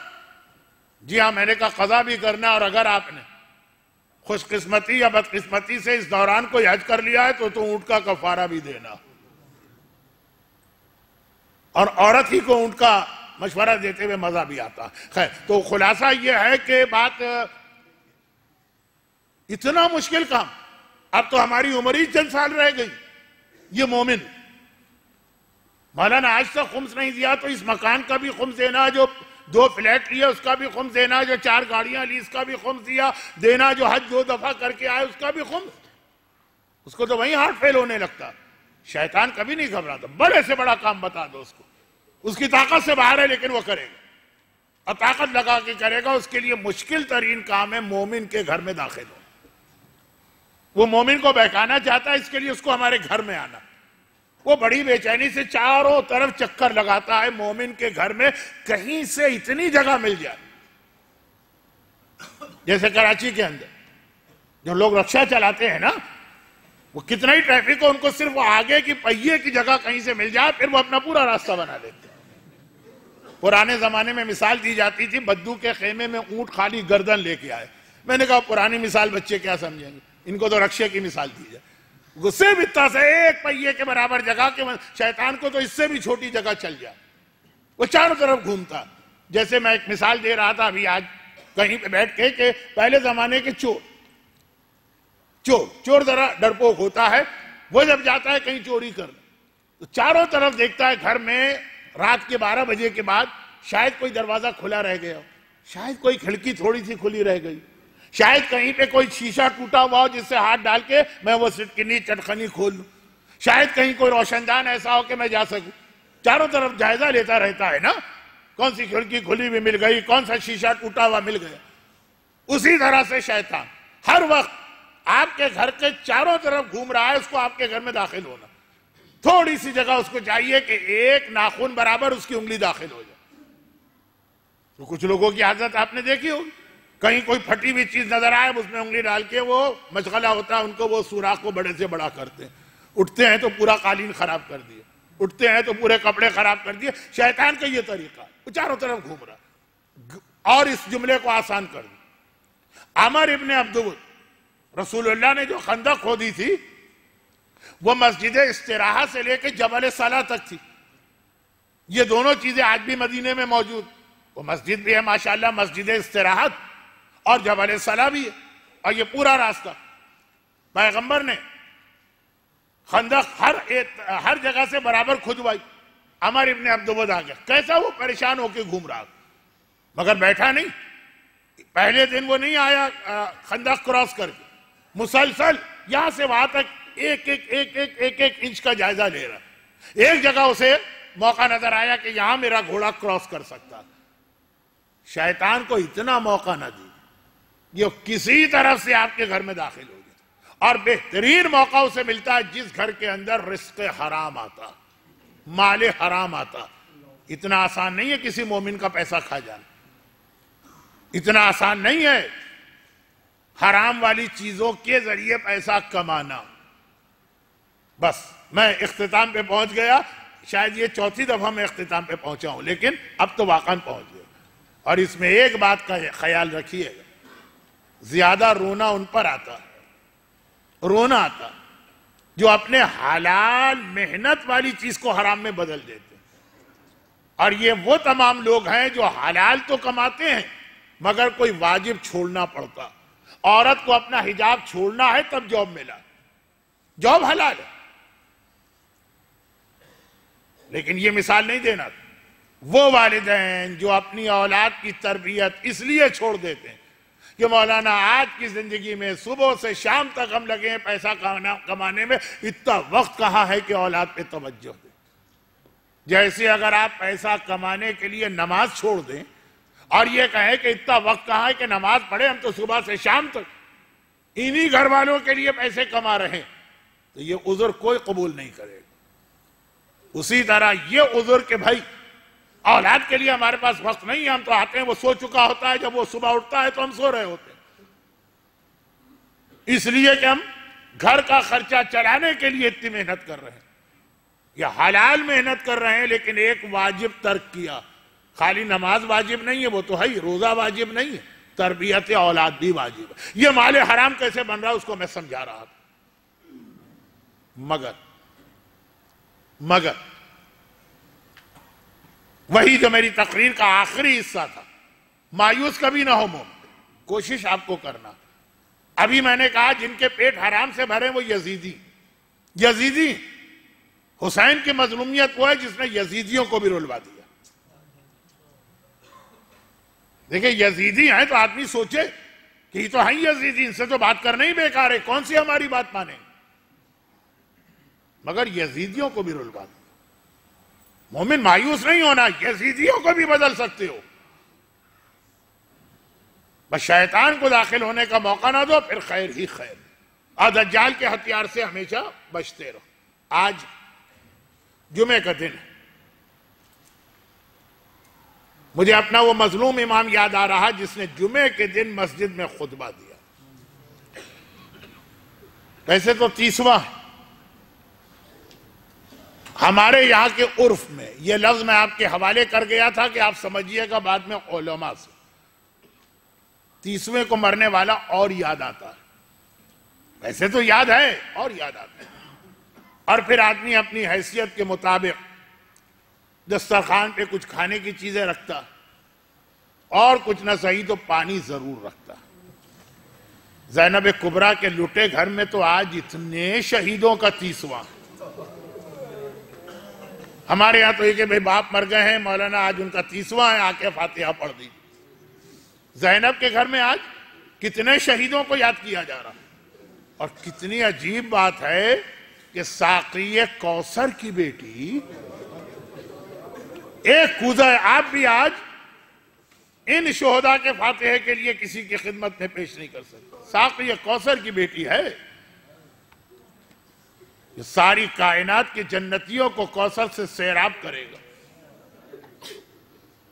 جی ہاں, میں نے کہا قضا بھی کرنا, اور اگر آپ نے خوش قسمتی یا بدقسمتی سے اس دوران کوئی حج کر لیا ہے تو اونٹ کا کفارہ بھی دینا, اور عورت ہی کو اونٹ کا مشورہ دیتے ہوئے مزہ بھی آتا. خیر, تو خلاصہ یہ ہے کہ بات اتنا مشکل کام, اب تو ہماری عمر ہی چند سال رہ گئی. یہ مومن مولانا آج تک خمس نہیں دیا, تو اس مکان کا بھی خمس دینا, جو 2 فلیٹ لیے اس کا بھی خمس دینا, جو 4 گاڑیاں لی اس کا بھی خمس دینا, جو حج 2 دفعہ کر کے آئے اس کا بھی خمس. اس کو تو وہیں ہارٹ فیل ہونے لگتا. شیطان کبھی نہیں گھبراتا, بڑے سے بڑا کام بتا دو اس کو, اس کی طاقت سے باہر ہے لیکن وہ کرے گا, اور طاقت لگا کے کرے گا. اس کے لیے مشکل ترین کام ہے مومن کے گھر میں داخل ہونا. وہ مومن کو بہکانا چاہتا ہے, اس کے لیے اس کو ہمارے گھر میں آنا. وہ بڑی بے چینی سے چاروں طرف چکر لگاتا ہے مومن کے گھر میں, کہیں سے اتنی جگہ مل جائے. جیسے کراچی کے اندر جو لوگ رکشہ چلاتے ہیں نا, وہ کتنا ہی ٹریفک ہو, ان کو صرف وہ آگے کی پہیے کی جگہ کہیں سے مل جائے, پھر وہ اپنا پورا راستہ بنا لیتے ہیں. پرانے زمانے میں مثال دی جاتی تھی, بدو کے خیمے میں اونٹ خالی گردن لے کے آئے. میں نے کہا پرانی مثال بچے کیا سمجھیں گے, ان کو تو رکشے کی مثال دی جائے. غصے بھی اتنا سے ایک پہیے کے برابر جگہ کے, شیطان کو تو اس سے بھی چھوٹی جگہ چل جائے, وہ چاروں طرف گھومتا. جیسے میں ایک مثال دے رہا تھا ابھی آج کہیں پہ بیٹھ کے, کہ پہلے زمانے کے چور ذرا ڈرپوک ہوتا ہے, وہ جب جاتا ہے کہیں چوری کرنے تو چاروں طرف دیکھتا ہے گھر میں رات کے 12 بجے کے بعد شاید کوئی دروازہ کھلا رہ گیا ہو, شاید کوئی کھڑکی تھوڑی سی کھلی رہ گئی, شاید کہیں پہ کوئی شیشہ ٹوٹا ہوا ہو جس سے ہاتھ ڈال کے میں وہ سٹکنی چٹخنی کھول لوں, شاید کہیں کوئی روشن دان ایسا ہو کہ میں جا سکوں. چاروں طرف جائزہ لیتا رہتا ہے نا, کون سی کھڑکی کھلی بھی مل گئی, کون سا شیشہ ٹوٹا ہوا مل گیا. اسی طرح سے شیطان ہر وقت آپ کے گھر کے چاروں طرف گھوم رہا ہے, اس کو آپ کے گھر میں داخل ہونا. تھوڑی سی جگہ اس کو چاہیے کہ ایک ناخن برابر اس کی انگلی داخل ہو جائے. تو کچھ لوگوں کی عادت آپ نے دیکھی ہوگی, کہیں کوئی پھٹی ہوئی چیز نظر آئے اس میں انگلی ڈال کے وہ مشغلہ ہوتا ہے ان کو, وہ سوراخ کو بڑے سے بڑا کرتے ہیں. اٹھتے ہیں تو پورا قالین خراب کر دیے, اٹھتے ہیں تو پورے کپڑے خراب کر دیے. شیطان کا یہ طریقہ, وہ چاروں طرف گھوم رہا. اور اس جملے کو آسان کر دیا. عمر ابن عبدود, رسول اللہ نے جو خندق کھودی تھی وہ مسجد استراحہ سے لے کے جبل صلاح تک تھی. یہ دونوں چیزیں آج بھی مدینے میں موجود. وہ مسجد بھی ہے ماشاءاللہ, مسجد استراحت, اور جبل صلاح بھی ہے, اور یہ پورا راستہ پیغمبر نے خندق ہر جگہ سے برابر کھدوائی. عمر ابن عبدود آ گیا, کیسا وہ پریشان ہو کے گھوم رہا, مگر بیٹھا نہیں. پہلے دن وہ نہیں آیا خندق کراس کر کے, مسلسل یہاں سے وہاں تک ایک انچ کا جائزہ لے رہا. ایک جگہ اسے موقع نظر آیا کہ یہاں میرا گھوڑا کراس کر سکتا. شیطان کو اتنا موقع نہ دی, یہ کسی طرف سے آپ کے گھر میں داخل ہو گیا. اور بہترین موقع اسے ملتا ہے جس گھر کے اندر رزق حرام آتا, مال حرام آتا. اتنا آسان نہیں ہے کسی مومن کا پیسہ کھا جانا, اتنا آسان نہیں ہے حرام والی چیزوں کے ذریعے پیسہ کمانا. بس میں اختتام پہ پہنچ گیا, شاید یہ 4تھی دفعہ میں اختتام پہ پہنچا ہوں, لیکن اب تو واقعاً پہنچ گیا. اور اس میں ایک بات کا خیال رکھیے گا, زیادہ رونا ان پر آتا, رونا آتا جو اپنے حلال محنت والی چیز کو حرام میں بدل دیتے. اور یہ وہ تمام لوگ ہیں جو حلال تو کماتے ہیں مگر کوئی واجب چھوڑنا پڑتا. عورت کو اپنا حجاب چھوڑنا ہے تب جاب ملا, جاب حلال ہے. لیکن یہ مثال نہیں دینا. وہ والدین جو اپنی اولاد کی تربیت اس لیے چھوڑ دیتے ہیں کہ مولانا آج کی زندگی میں صبح سے شام تک ہم لگے ہیں پیسہ کمانے میں, اتنا وقت کہاں ہے کہ اولاد پہ توجہ دیں. جیسے اگر آپ پیسہ کمانے کے لیے نماز چھوڑ دیں اور یہ کہیں کہ اتنا وقت کہاں ہے کہ نماز پڑھیں, ہم تو صبح سے شام تک انہی گھر والوں کے لیے پیسے کما رہے ہیں, تو یہ عذر کوئی قبول نہیں کرے گا۔ اسی طرح یہ عذر کہ بھائی اولاد کے لیے ہمارے پاس وقت نہیں ہے، ہم تو آتے ہیں وہ سو چکا ہوتا ہے، جب وہ صبح اٹھتا ہے تو ہم سو رہے ہوتے ہیں، اس لیے کہ ہم گھر کا خرچہ چلانے کے لیے اتنی محنت کر رہے ہیں، یا حلال محنت کر رہے ہیں لیکن ایک واجب ترک کیا۔ خالی نماز واجب نہیں ہے، وہ تو ہے ہی، روزہ واجب نہیں ہے، تربیت اولاد بھی واجب ہے۔ یہ مال حرام کیسے بن رہا ہے اس کو میں سمجھا رہا تھا۔ مگر وہی جو میری تقریر کا آخری حصہ تھا، مایوس کبھی نہ ہو مومن، کوشش آپ کو کرنا۔ ابھی میں نے کہا جن کے پیٹ حرام سے بھرے وہ یزیدی حسین کی مظلومیت وہ ہے جس نے یزیدیوں کو بھی رلوا دیا۔ دیکھیں یزیدی ہیں تو آدمی سوچے کہ یہ تو ہیں یزیدی، ان سے تو بات کرنا ہی بیکار ہے، کون سی ہماری بات مانیں، مگر یزیدیوں کو بھی رلوا دیا۔ مومن مایوس نہیں ہونا، یزیدیوں کو بھی بدل سکتے ہو، بس شیطان کو داخل ہونے کا موقع نہ دو، پھر خیر ہی خیر، اور دجال کے ہتھیار سے ہمیشہ بچتے رہو۔ آج جمعے کا دن ہے، مجھے اپنا وہ مظلوم امام یاد آ رہا جس نے جمعے کے دن مسجد میں خطبہ دیا۔ ویسے تو 30واں ہے، ہمارے یہاں کے عرف میں یہ لفظ میں آپ کے حوالے کر گیا تھا کہ آپ سمجھیے گا بعد میں علماء سے، 30ویں کو مرنے والا اور یاد آتا ہے، ویسے تو یاد ہے اور یاد آتا ہے، اور پھر آدمی اپنی حیثیت کے مطابق دسترخوان پہ کچھ کھانے کی چیزیں رکھتا اور کچھ نہ صحیح تو پانی ضرور رکھتا۔ زینب کبریٰ کے لٹے گھر میں تو آج اتنے شہیدوں کا 30واں، ہمارے یہاں تو یہ کہ بھئی باپ مر گئے ہیں مولانا آج ان کا 30واں ہے، آ کے فاتحہ پڑھ دی۔ زینب کے گھر میں آج کتنے شہیدوں کو یاد کیا جا رہا، اور کتنی عجیب بات ہے کہ ساقی کوثر کی بیٹی ایک کوزہ آپ بھی آج ان شہداء کے فاتحے کے لیے کسی کی خدمت میں پیش نہیں کر سکتے۔ ساقی کوثر کی بیٹی ہے، یہ ساری کائنات کی جنتیوں کو کوثر سے سیراب کرے گا،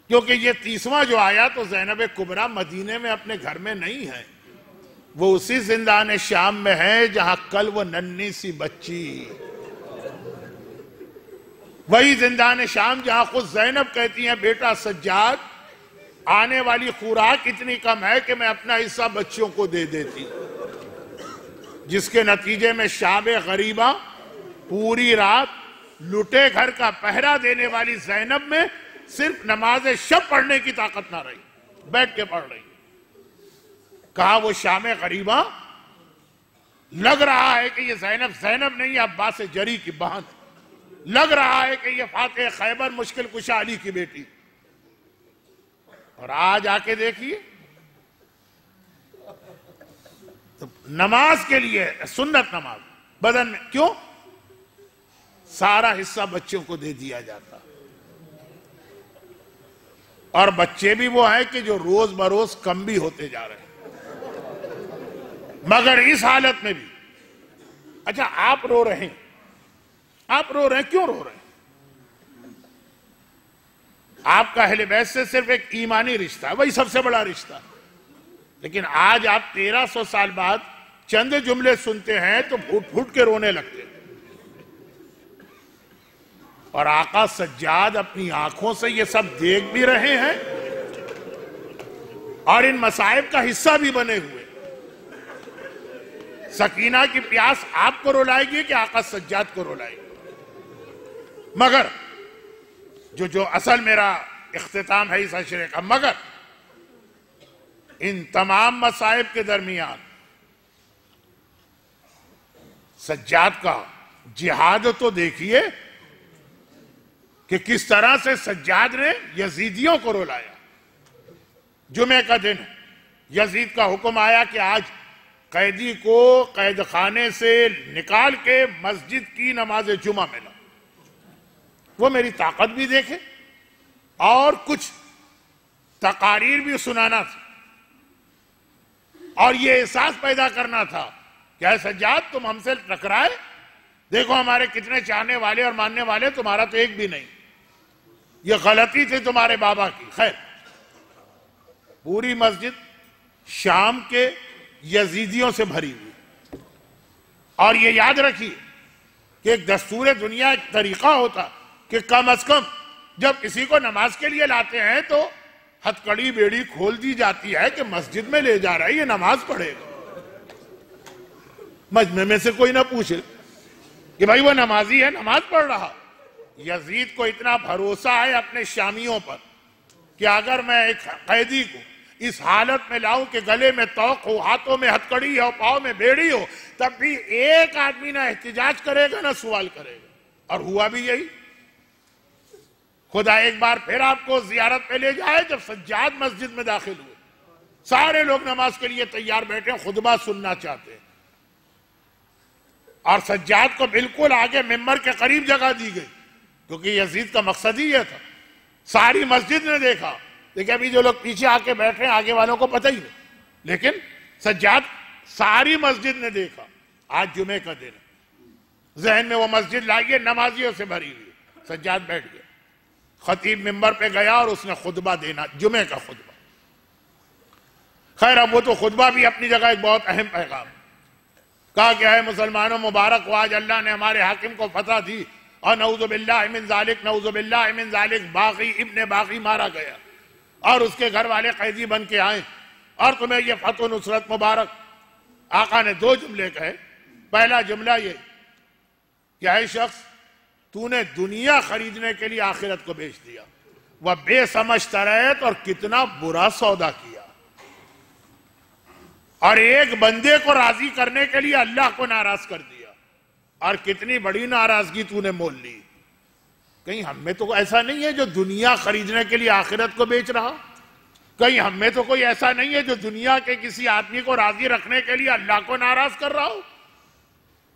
کیونکہ یہ 30واں جو آیا تو زینب کبریٰ مدینے میں اپنے گھر میں نہیں ہے، وہ اسی زندان شام میں ہے جہاں کل وہ ننھی سی بچی، وہی زندان شام جہاں خود زینب کہتی ہیں بیٹا سجاد آنے والی خوراک اتنی کم ہے کہ میں اپنا حصہ بچوں کو دے دیتی، جس کے نتیجے میں شام غریبہ پوری رات لٹے گھر کا پہرا دینے والی زینب میں صرف نماز شب پڑھنے کی طاقت نہ رہی، بیٹھ کے پڑھ رہی۔ کہا وہ شام غریبہ لگ رہا ہے کہ یہ زینب نہیں، عباس جری کی بہن، لگ رہا ہے کہ یہ فاتح خیبر مشکل کشا علی کی بیٹی، اور آج آ کے دیکھیے نماز کے لیے سنت نماز بدن میں کیوں سارا حصہ بچوں کو دے دیا جاتا، اور بچے بھی وہ ہیں کہ جو روز بروز کم بھی ہوتے جا رہے ہیں، مگر اس حالت میں بھی اچھا آپ رو رہے ہیں کیوں رو رہے ہیں؟ آپ کا اہل بیت سے صرف ایک ایمانی رشتہ ہے، وہی سب سے بڑا رشتہ ہے، لیکن آج آپ 1300 سال بعد چند جملے سنتے ہیں تو پھوٹ پھوٹ کے رونے لگتے ہیں، اور آقا سجاد اپنی آنکھوں سے یہ سب دیکھ بھی رہے ہیں اور ان مصائب کا حصہ بھی بنے ہوئے۔ سکینہ کی پیاس آپ کو رولائے گی کہ آقا سجاد کو رولائے گی؟ مگر جو اصل میرا اختتام ہے اس عشرے کا، مگر ان تمام مصائب کے درمیان سجاد کا جہاد تو دیکھیے کہ کس طرح سے سجاد نے یزیدیوں کو رولایا۔ جمعہ کا دن یزید کا حکم آیا کہ آج قیدی کو قید خانے سے نکال کے مسجد کی نماز جمعہ میں لاؤ۔ وہ میری طاقت بھی دیکھے اور کچھ تقاریر بھی سنانا تھا، اور یہ احساس پیدا کرنا تھا کہ اے سجاد تم ہم سے ٹکرائے دیکھو ہمارے کتنے چاہنے والے اور ماننے والے، تمہارا تو ایک بھی نہیں. یہ غلطی تھی تمہارے بابا کی. خیر، پوری مسجد شام کے یزیدیوں سے بھری ہوئی. اور یہ یاد رکھیے کہ ایک دستور دنیا، ایک طریقہ ہوتا کہ کم از کم جب کسی کو نماز کے لیے لاتے ہیں تو ہتکڑی بیڑی کھول دی جاتی ہے کہ مسجد میں لے جا رہا ہے، یہ نماز پڑھے گا. مجمع میں سے کوئی نہ پوچھے کہ بھائی وہ نمازی ہے، نماز پڑھ رہا. یزید کو اتنا بھروسہ ہے اپنے شامیوں پر کہ اگر میں ایک قیدی کو اس حالت میں لاؤں کہ گلے میں توق ہو، ہاتھوں میں ہتکڑی ہو، پاؤں میں بیڑی ہو، تب بھی ایک آدمی نہ احتجاج کرے گا نہ سوال کرے گا. اور ہوا بھی یہی. خدا ایک بار پھر آپ کو زیارت پہ لے جائے جب سجاد مسجد میں داخل ہوئے. سارے لوگ نماز کے لیے تیار بیٹھے، خطبہ سننا چاہتے ہیں، اور سجاد کو بالکل آگے ممبر کے قریب جگہ دی گئی، کیونکہ یزید کا مقصد ہی یہ تھا. ساری مسجد نے دیکھا، دیکھیں ابھی جو لوگ پیچھے آ کے بیٹھ رہے ہیں آگے والوں کو پتہ ہی نہیں، لیکن سجاد ساری مسجد نے دیکھا. آج جمعے کا دن، ذہن میں وہ مسجد لائیے نمازیوں سے بھری ہوئی. سجاد بیٹھ گیا، خطیب ممبر پہ گیا اور اس نے خطبہ دینا، جمعے کا خطبہ. خیر، اب وہ تو خطبہ بھی اپنی جگہ ایک بہت اہم پیغام. کہا کہ اے مسلمانوں، مبارک ہو، آج اللہ نے ہمارے حاکم کو فتح دی، اور نعوذ باللہ من ذالک، نعوذ باللہ من ذالک، باغی ابن باغی مارا گیا اور اس کے گھر والے قیدی بن کے آئیں، اور تمہیں یہ فتح و نصرت مبارک. آقا نے 2 جملے کہے. پہلا جملہ یہ کہ اے شخص، تو نے دنیا خریدنے کے لیے آخرت کو بیچ دیا. وہ بے سمجھ تریت، اور کتنا برا سودا کیا، اور ایک بندے کو راضی کرنے کے لیے اللہ کو ناراض کر دیا، اور کتنی بڑی ناراضگی تو نے مول لی. کہیں ہم میں تو ایسا نہیں ہے جو دنیا خریدنے کے لیے آخرت کو بیچ رہا؟ کہیں ہم میں تو کوئی ایسا نہیں ہے جو دنیا کے کسی آدمی کو راضی رکھنے کے لیے اللہ کو ناراض کر رہا ہو؟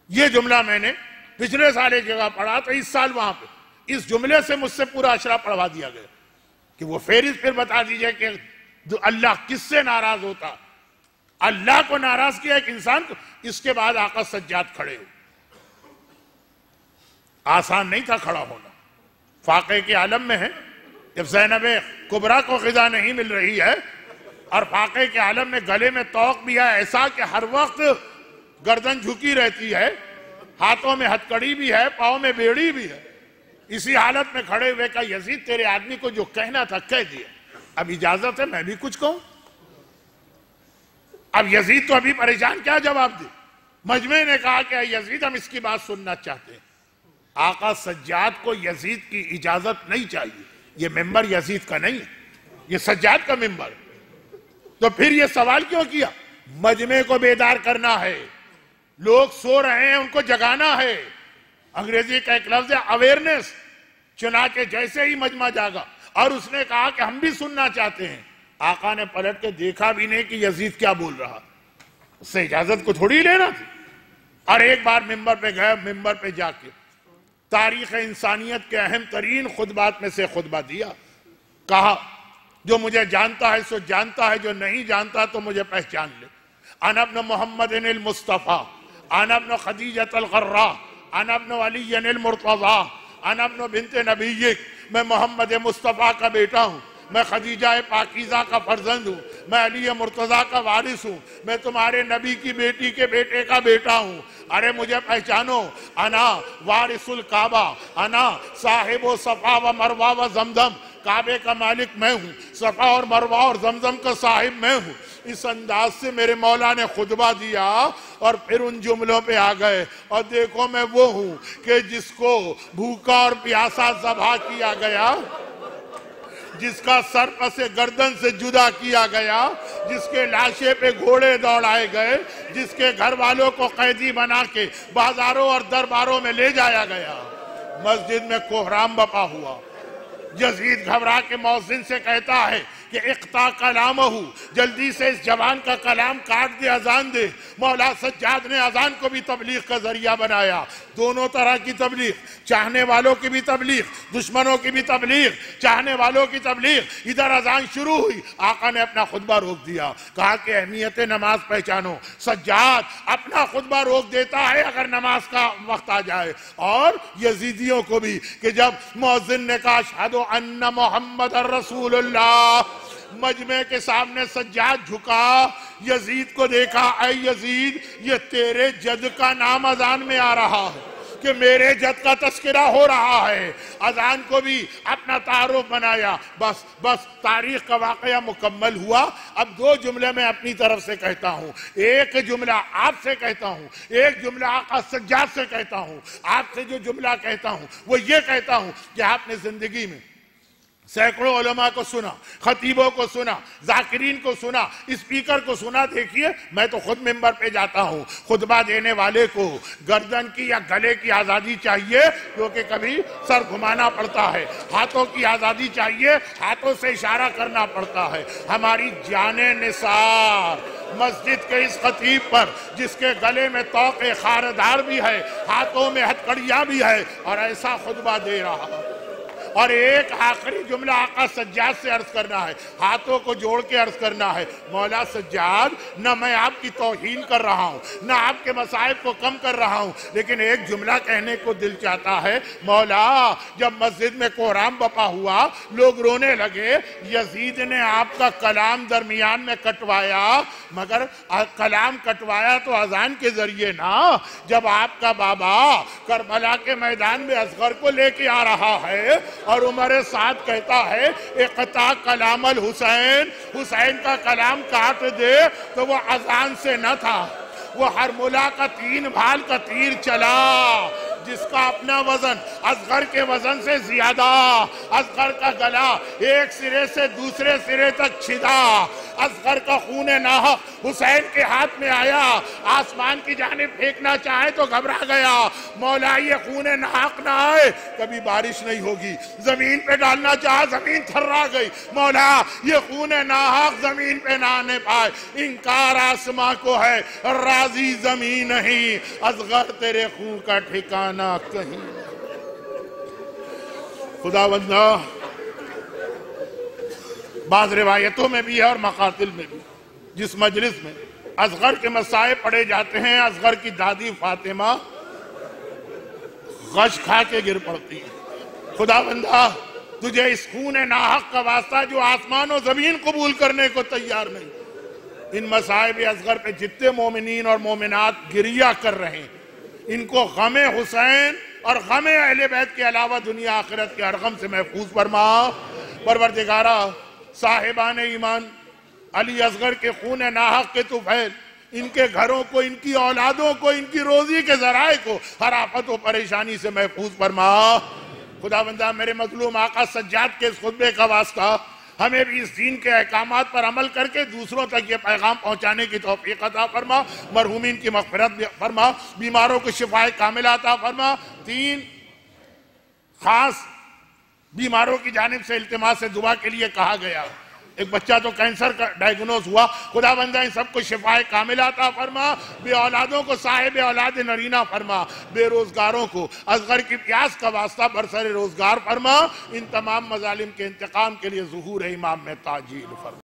یہ جملہ میں نے پچھلے سال ایک جگہ پڑھا تو اس سال وہاں پہ اس جملے سے مجھ سے پورا اشرا پڑھوا دیا گیا کہ وہ فہرست پھر بتا دیجئے کہ اللہ کس سے ناراض ہوتا. اللہ کو ناراض کیا ایک انسان کو. اس کے بعد آقا سجاد کھڑے ہو. آسان نہیں تھا کھڑا ہونا، فاقے کے عالم میں ہے. جب زینب کبریٰ کو غذا نہیں مل رہی ہے اور فاقے کے عالم میں گلے میں توق بھی ہے ایسا کہ ہر وقت گردن جھکی رہتی ہے، ہاتھوں میں ہتکڑی بھی ہے، پاؤں میں بیڑی بھی ہے، اسی حالت میں کھڑے ہوئے کہا یزید تیرے آدمی کو جو کہنا تھا کہہ دیا، اب اجازت ہے میں بھی کچھ کہوں. اب یزید تو ابھی پریشان، کیا جواب دے. مجمع نے کہا کہ یزید ہم اس کی بات سننا چاہتے ہیں. آقا سجاد کو یزید کی اجازت نہیں چاہیے، یہ ممبر یزید کا نہیں ہے، یہ سجاد کا ممبر. تو پھر یہ سوال کیوں کیا؟ مجمع کو بیدار کرنا ہے، لوگ سو رہے ہیں ان کو جگانا ہے. انگریزی کا ایک لفظ ہے اویئرنیس. چنانچہ جیسے ہی مجمع جاگا اور اس نے کہا کہ ہم بھی سننا چاہتے ہیں، آقا نے پلٹ کے دیکھا بھی نہیں کہ یزید کیا بول رہا، اس سے اجازت کو تھوڑی لینا تھی. اور ایک بار ممبر پہ گئے، ممبر پہ جا کے تاریخ انسانیت کے اہم ترین خطبات میں سے خطبہ دیا. کہا جو مجھے جانتا ہے سو جانتا ہے، جو نہیں جانتا تو مجھے پہچان لے. انا ابن محمد المصطفیٰ، انا ابن خدیجۃ الغراء، انا ابن علی المرتضیٰ، انا ابن بنت نبیک. میں محمد مصطفیٰ کا بیٹا ہوں، میں خدیجہ پاکیزہ کا فرزند ہوں، میں علی مرتضیٰ کا وارث ہوں، میں تمہارے نبی کی بیٹی کے بیٹے کا بیٹا ہوں. ارے مجھے پہچانو، انا وارث الکعبہ، انا صاحب و صفا و مروہ و زمزم. کعبے کا مالک میں ہوں، صفا اور مروہ اور زمزم کا صاحب میں ہوں. اس انداز سے میرے مولا نے خطبہ دیا اور پھر ان جملوں پہ آ گئے. اور دیکھو میں وہ ہوں کہ جس کو بھوکا اور پیاسا ذبح کیا گیا، جس کا سر پس گردن سے جدا کیا گیا، جس کے لاشے پہ گھوڑے دوڑائے گئے، جس کے گھر والوں کو قیدی بنا کے بازاروں اور درباروں میں لے جایا گیا. مسجد میں کوہرام بپا ہوا. یزید گھبرا کے مؤذن سے کہتا ہے کہ اقطع کلامہ، جلدی سے اس جوان کا کلام کاٹ دے، اذان دے۔ مولا سجاد نے اذان کو بھی تبلیغ کا ذریعہ بنایا، دونوں طرح کی تبلیغ، چاہنے والوں کی بھی تبلیغ، دشمنوں کی بھی تبلیغ، چاہنے والوں کی تبلیغ۔ ادھر اذان شروع ہوئی، آقا نے اپنا خطبہ روک دیا، کہا کہ اہمیت نماز پہچانو۔ سجاد اپنا خطبہ روک دیتا ہے اگر نماز کا وقت آ جائے، اور یزیدیوں کو بھی، کہ جب مؤذن نے کہا اشہد ان محمد رسول اللہ، مجمع کے سامنے سجاد جھکا، یزید کو دیکھا، اے یزید یہ تیرے جد کا نام اذان میں آ رہا ہے، کہ میرے جد کا تذکرہ ہو رہا ہے۔ اذان کو بھی اپنا تعارف بنایا۔ بس تاریخ کا واقعہ مکمل ہوا۔ اب دو جملے میں اپنی طرف سے کہتا ہوں، ایک جملہ آپ سے کہتا ہوں، ایک جملہ آقا سجاد سے کہتا ہوں۔ آپ سے جو جملہ کہتا ہوں وہ یہ کہتا ہوں کہ آپ نے زندگی میں سینکڑوں علماء کو سنا، خطیبوں کو سنا، ذاکرین کو سنا، اسپیکر کو سنا۔ دیکھیے میں تو خود ممبر پہ جاتا ہوں، خطبہ دینے والے کو گردن کی یا گلے کی آزادی چاہیے کیونکہ کبھی سر گھمانا پڑتا ہے، ہاتھوں کی آزادی چاہیے، ہاتھوں سے اشارہ کرنا پڑتا ہے۔ ہماری جان نثار مسجد کے اس خطیب پر جس کے گلے میں طوق خاردار بھی ہے، ہاتھوں میں ہتھکڑیاں بھی ہے، اور ایسا خطبہ دے رہا ہے۔ اور ایک آخری جملہ آقا سجاد سے عرض کرنا ہے، ہاتھوں کو جوڑ کے عرض کرنا ہے، مولا سجاد نہ میں آپ کی توہین کر رہا ہوں، نہ آپ کے مصائب کو کم کر رہا ہوں، لیکن ایک جملہ کہنے کو دل چاہتا ہے۔ مولا جب مسجد میں کوہرام بپا ہوا، لوگ رونے لگے، یزید نے آپ کا کلام درمیان میں کٹوایا، مگر کلام کٹوایا تو اذان کے ذریعے نا۔ جب آپ کا بابا کربلا کے میدان میں اصغر کو لے کے آ رہا ہے اور عمر سعد کہتا ہے اقطع کلام الحسین، حسین کا کلام کاٹ دے، تو وہ اذان سے نہ تھا، وہ حرملہ کا 3 بھال کا تیر چلا، جس کا اپنا وزن اصغر کے وزن سے زیادہ، اصغر کا گلا ایک سرے سے دوسرے سرے تک چھدا، اصغر کا خون ناحق حسین کے ہاتھ میں آیا، آسمان کی جانب پھینکنا چاہے تو گھبرا گیا، مولا یہ خون ناحق نہ آئے کبھی بارش نہیں ہوگی، زمین پہ ڈالنا چاہا زمین تھرا گئی، مولا یہ خون ناحق زمین پہ نہ آنے پائے، انکار آسمان کو ہے راضی زمین نہیں، اصغر تیرے خون کا ٹھکانہ کہیں۔ خدا بندہ بعض روایتوں میں بھی ہے اور مقاتل میں بھی، جس مجلس میں اصغر کے مسائب پڑھے جاتے ہیں، اصغر کی دادی فاطمہ غش کھا کے گر پڑتی ہے۔ خدا بندہ تجھے اس خون ناحق کا واسطہ جو آسمان و زمین قبول کرنے کو تیار نہیں، ان مسائب اصغر پہ جتنے مومنین اور مومنات گریہ کر رہے ہیں، ان کو غم حسین اور غم اہل بیت کے علاوہ دنیا آخرت کے ہر غم سے محفوظ فرما۔ پروردگارہ صاحبان ایمان علی اصغر کے خون ناحق کے طفیل، ان کے گھروں کو، ان کی اولادوں کو، ان کی روزی کے ذرائع کو ہر آفت و پریشانی سے محفوظ فرما۔ خدا بندہ میرے مظلوم آقا سجاد کے اس خطبے کا واسطہ ہمیں بھی اس دین کے احکامات پر عمل کر کے دوسروں تک یہ پیغام پہنچانے کی توفیق عطا فرما، مرحومین کی مغفرت فرما، بیماروں کو شفائے کاملہ عطا فرما۔ 3 خاص بیماروں کی جانب سے التماس سے دعا کے لیے کہا گیا۔ ایک بچہ تو کینسر کا ڈائیگنوز ہوا، خدا بندہ ان سب کو شفائے کاملہ عطا فرما، بے اولادوں کو صاحب اولاد نرینہ فرما، بے روزگاروں کو اصغر کی پیاس کا واسطہ برسر روزگار فرما، ان تمام مظالم کے انتقام کے لیے ظہور امام میں تعجیل فرما۔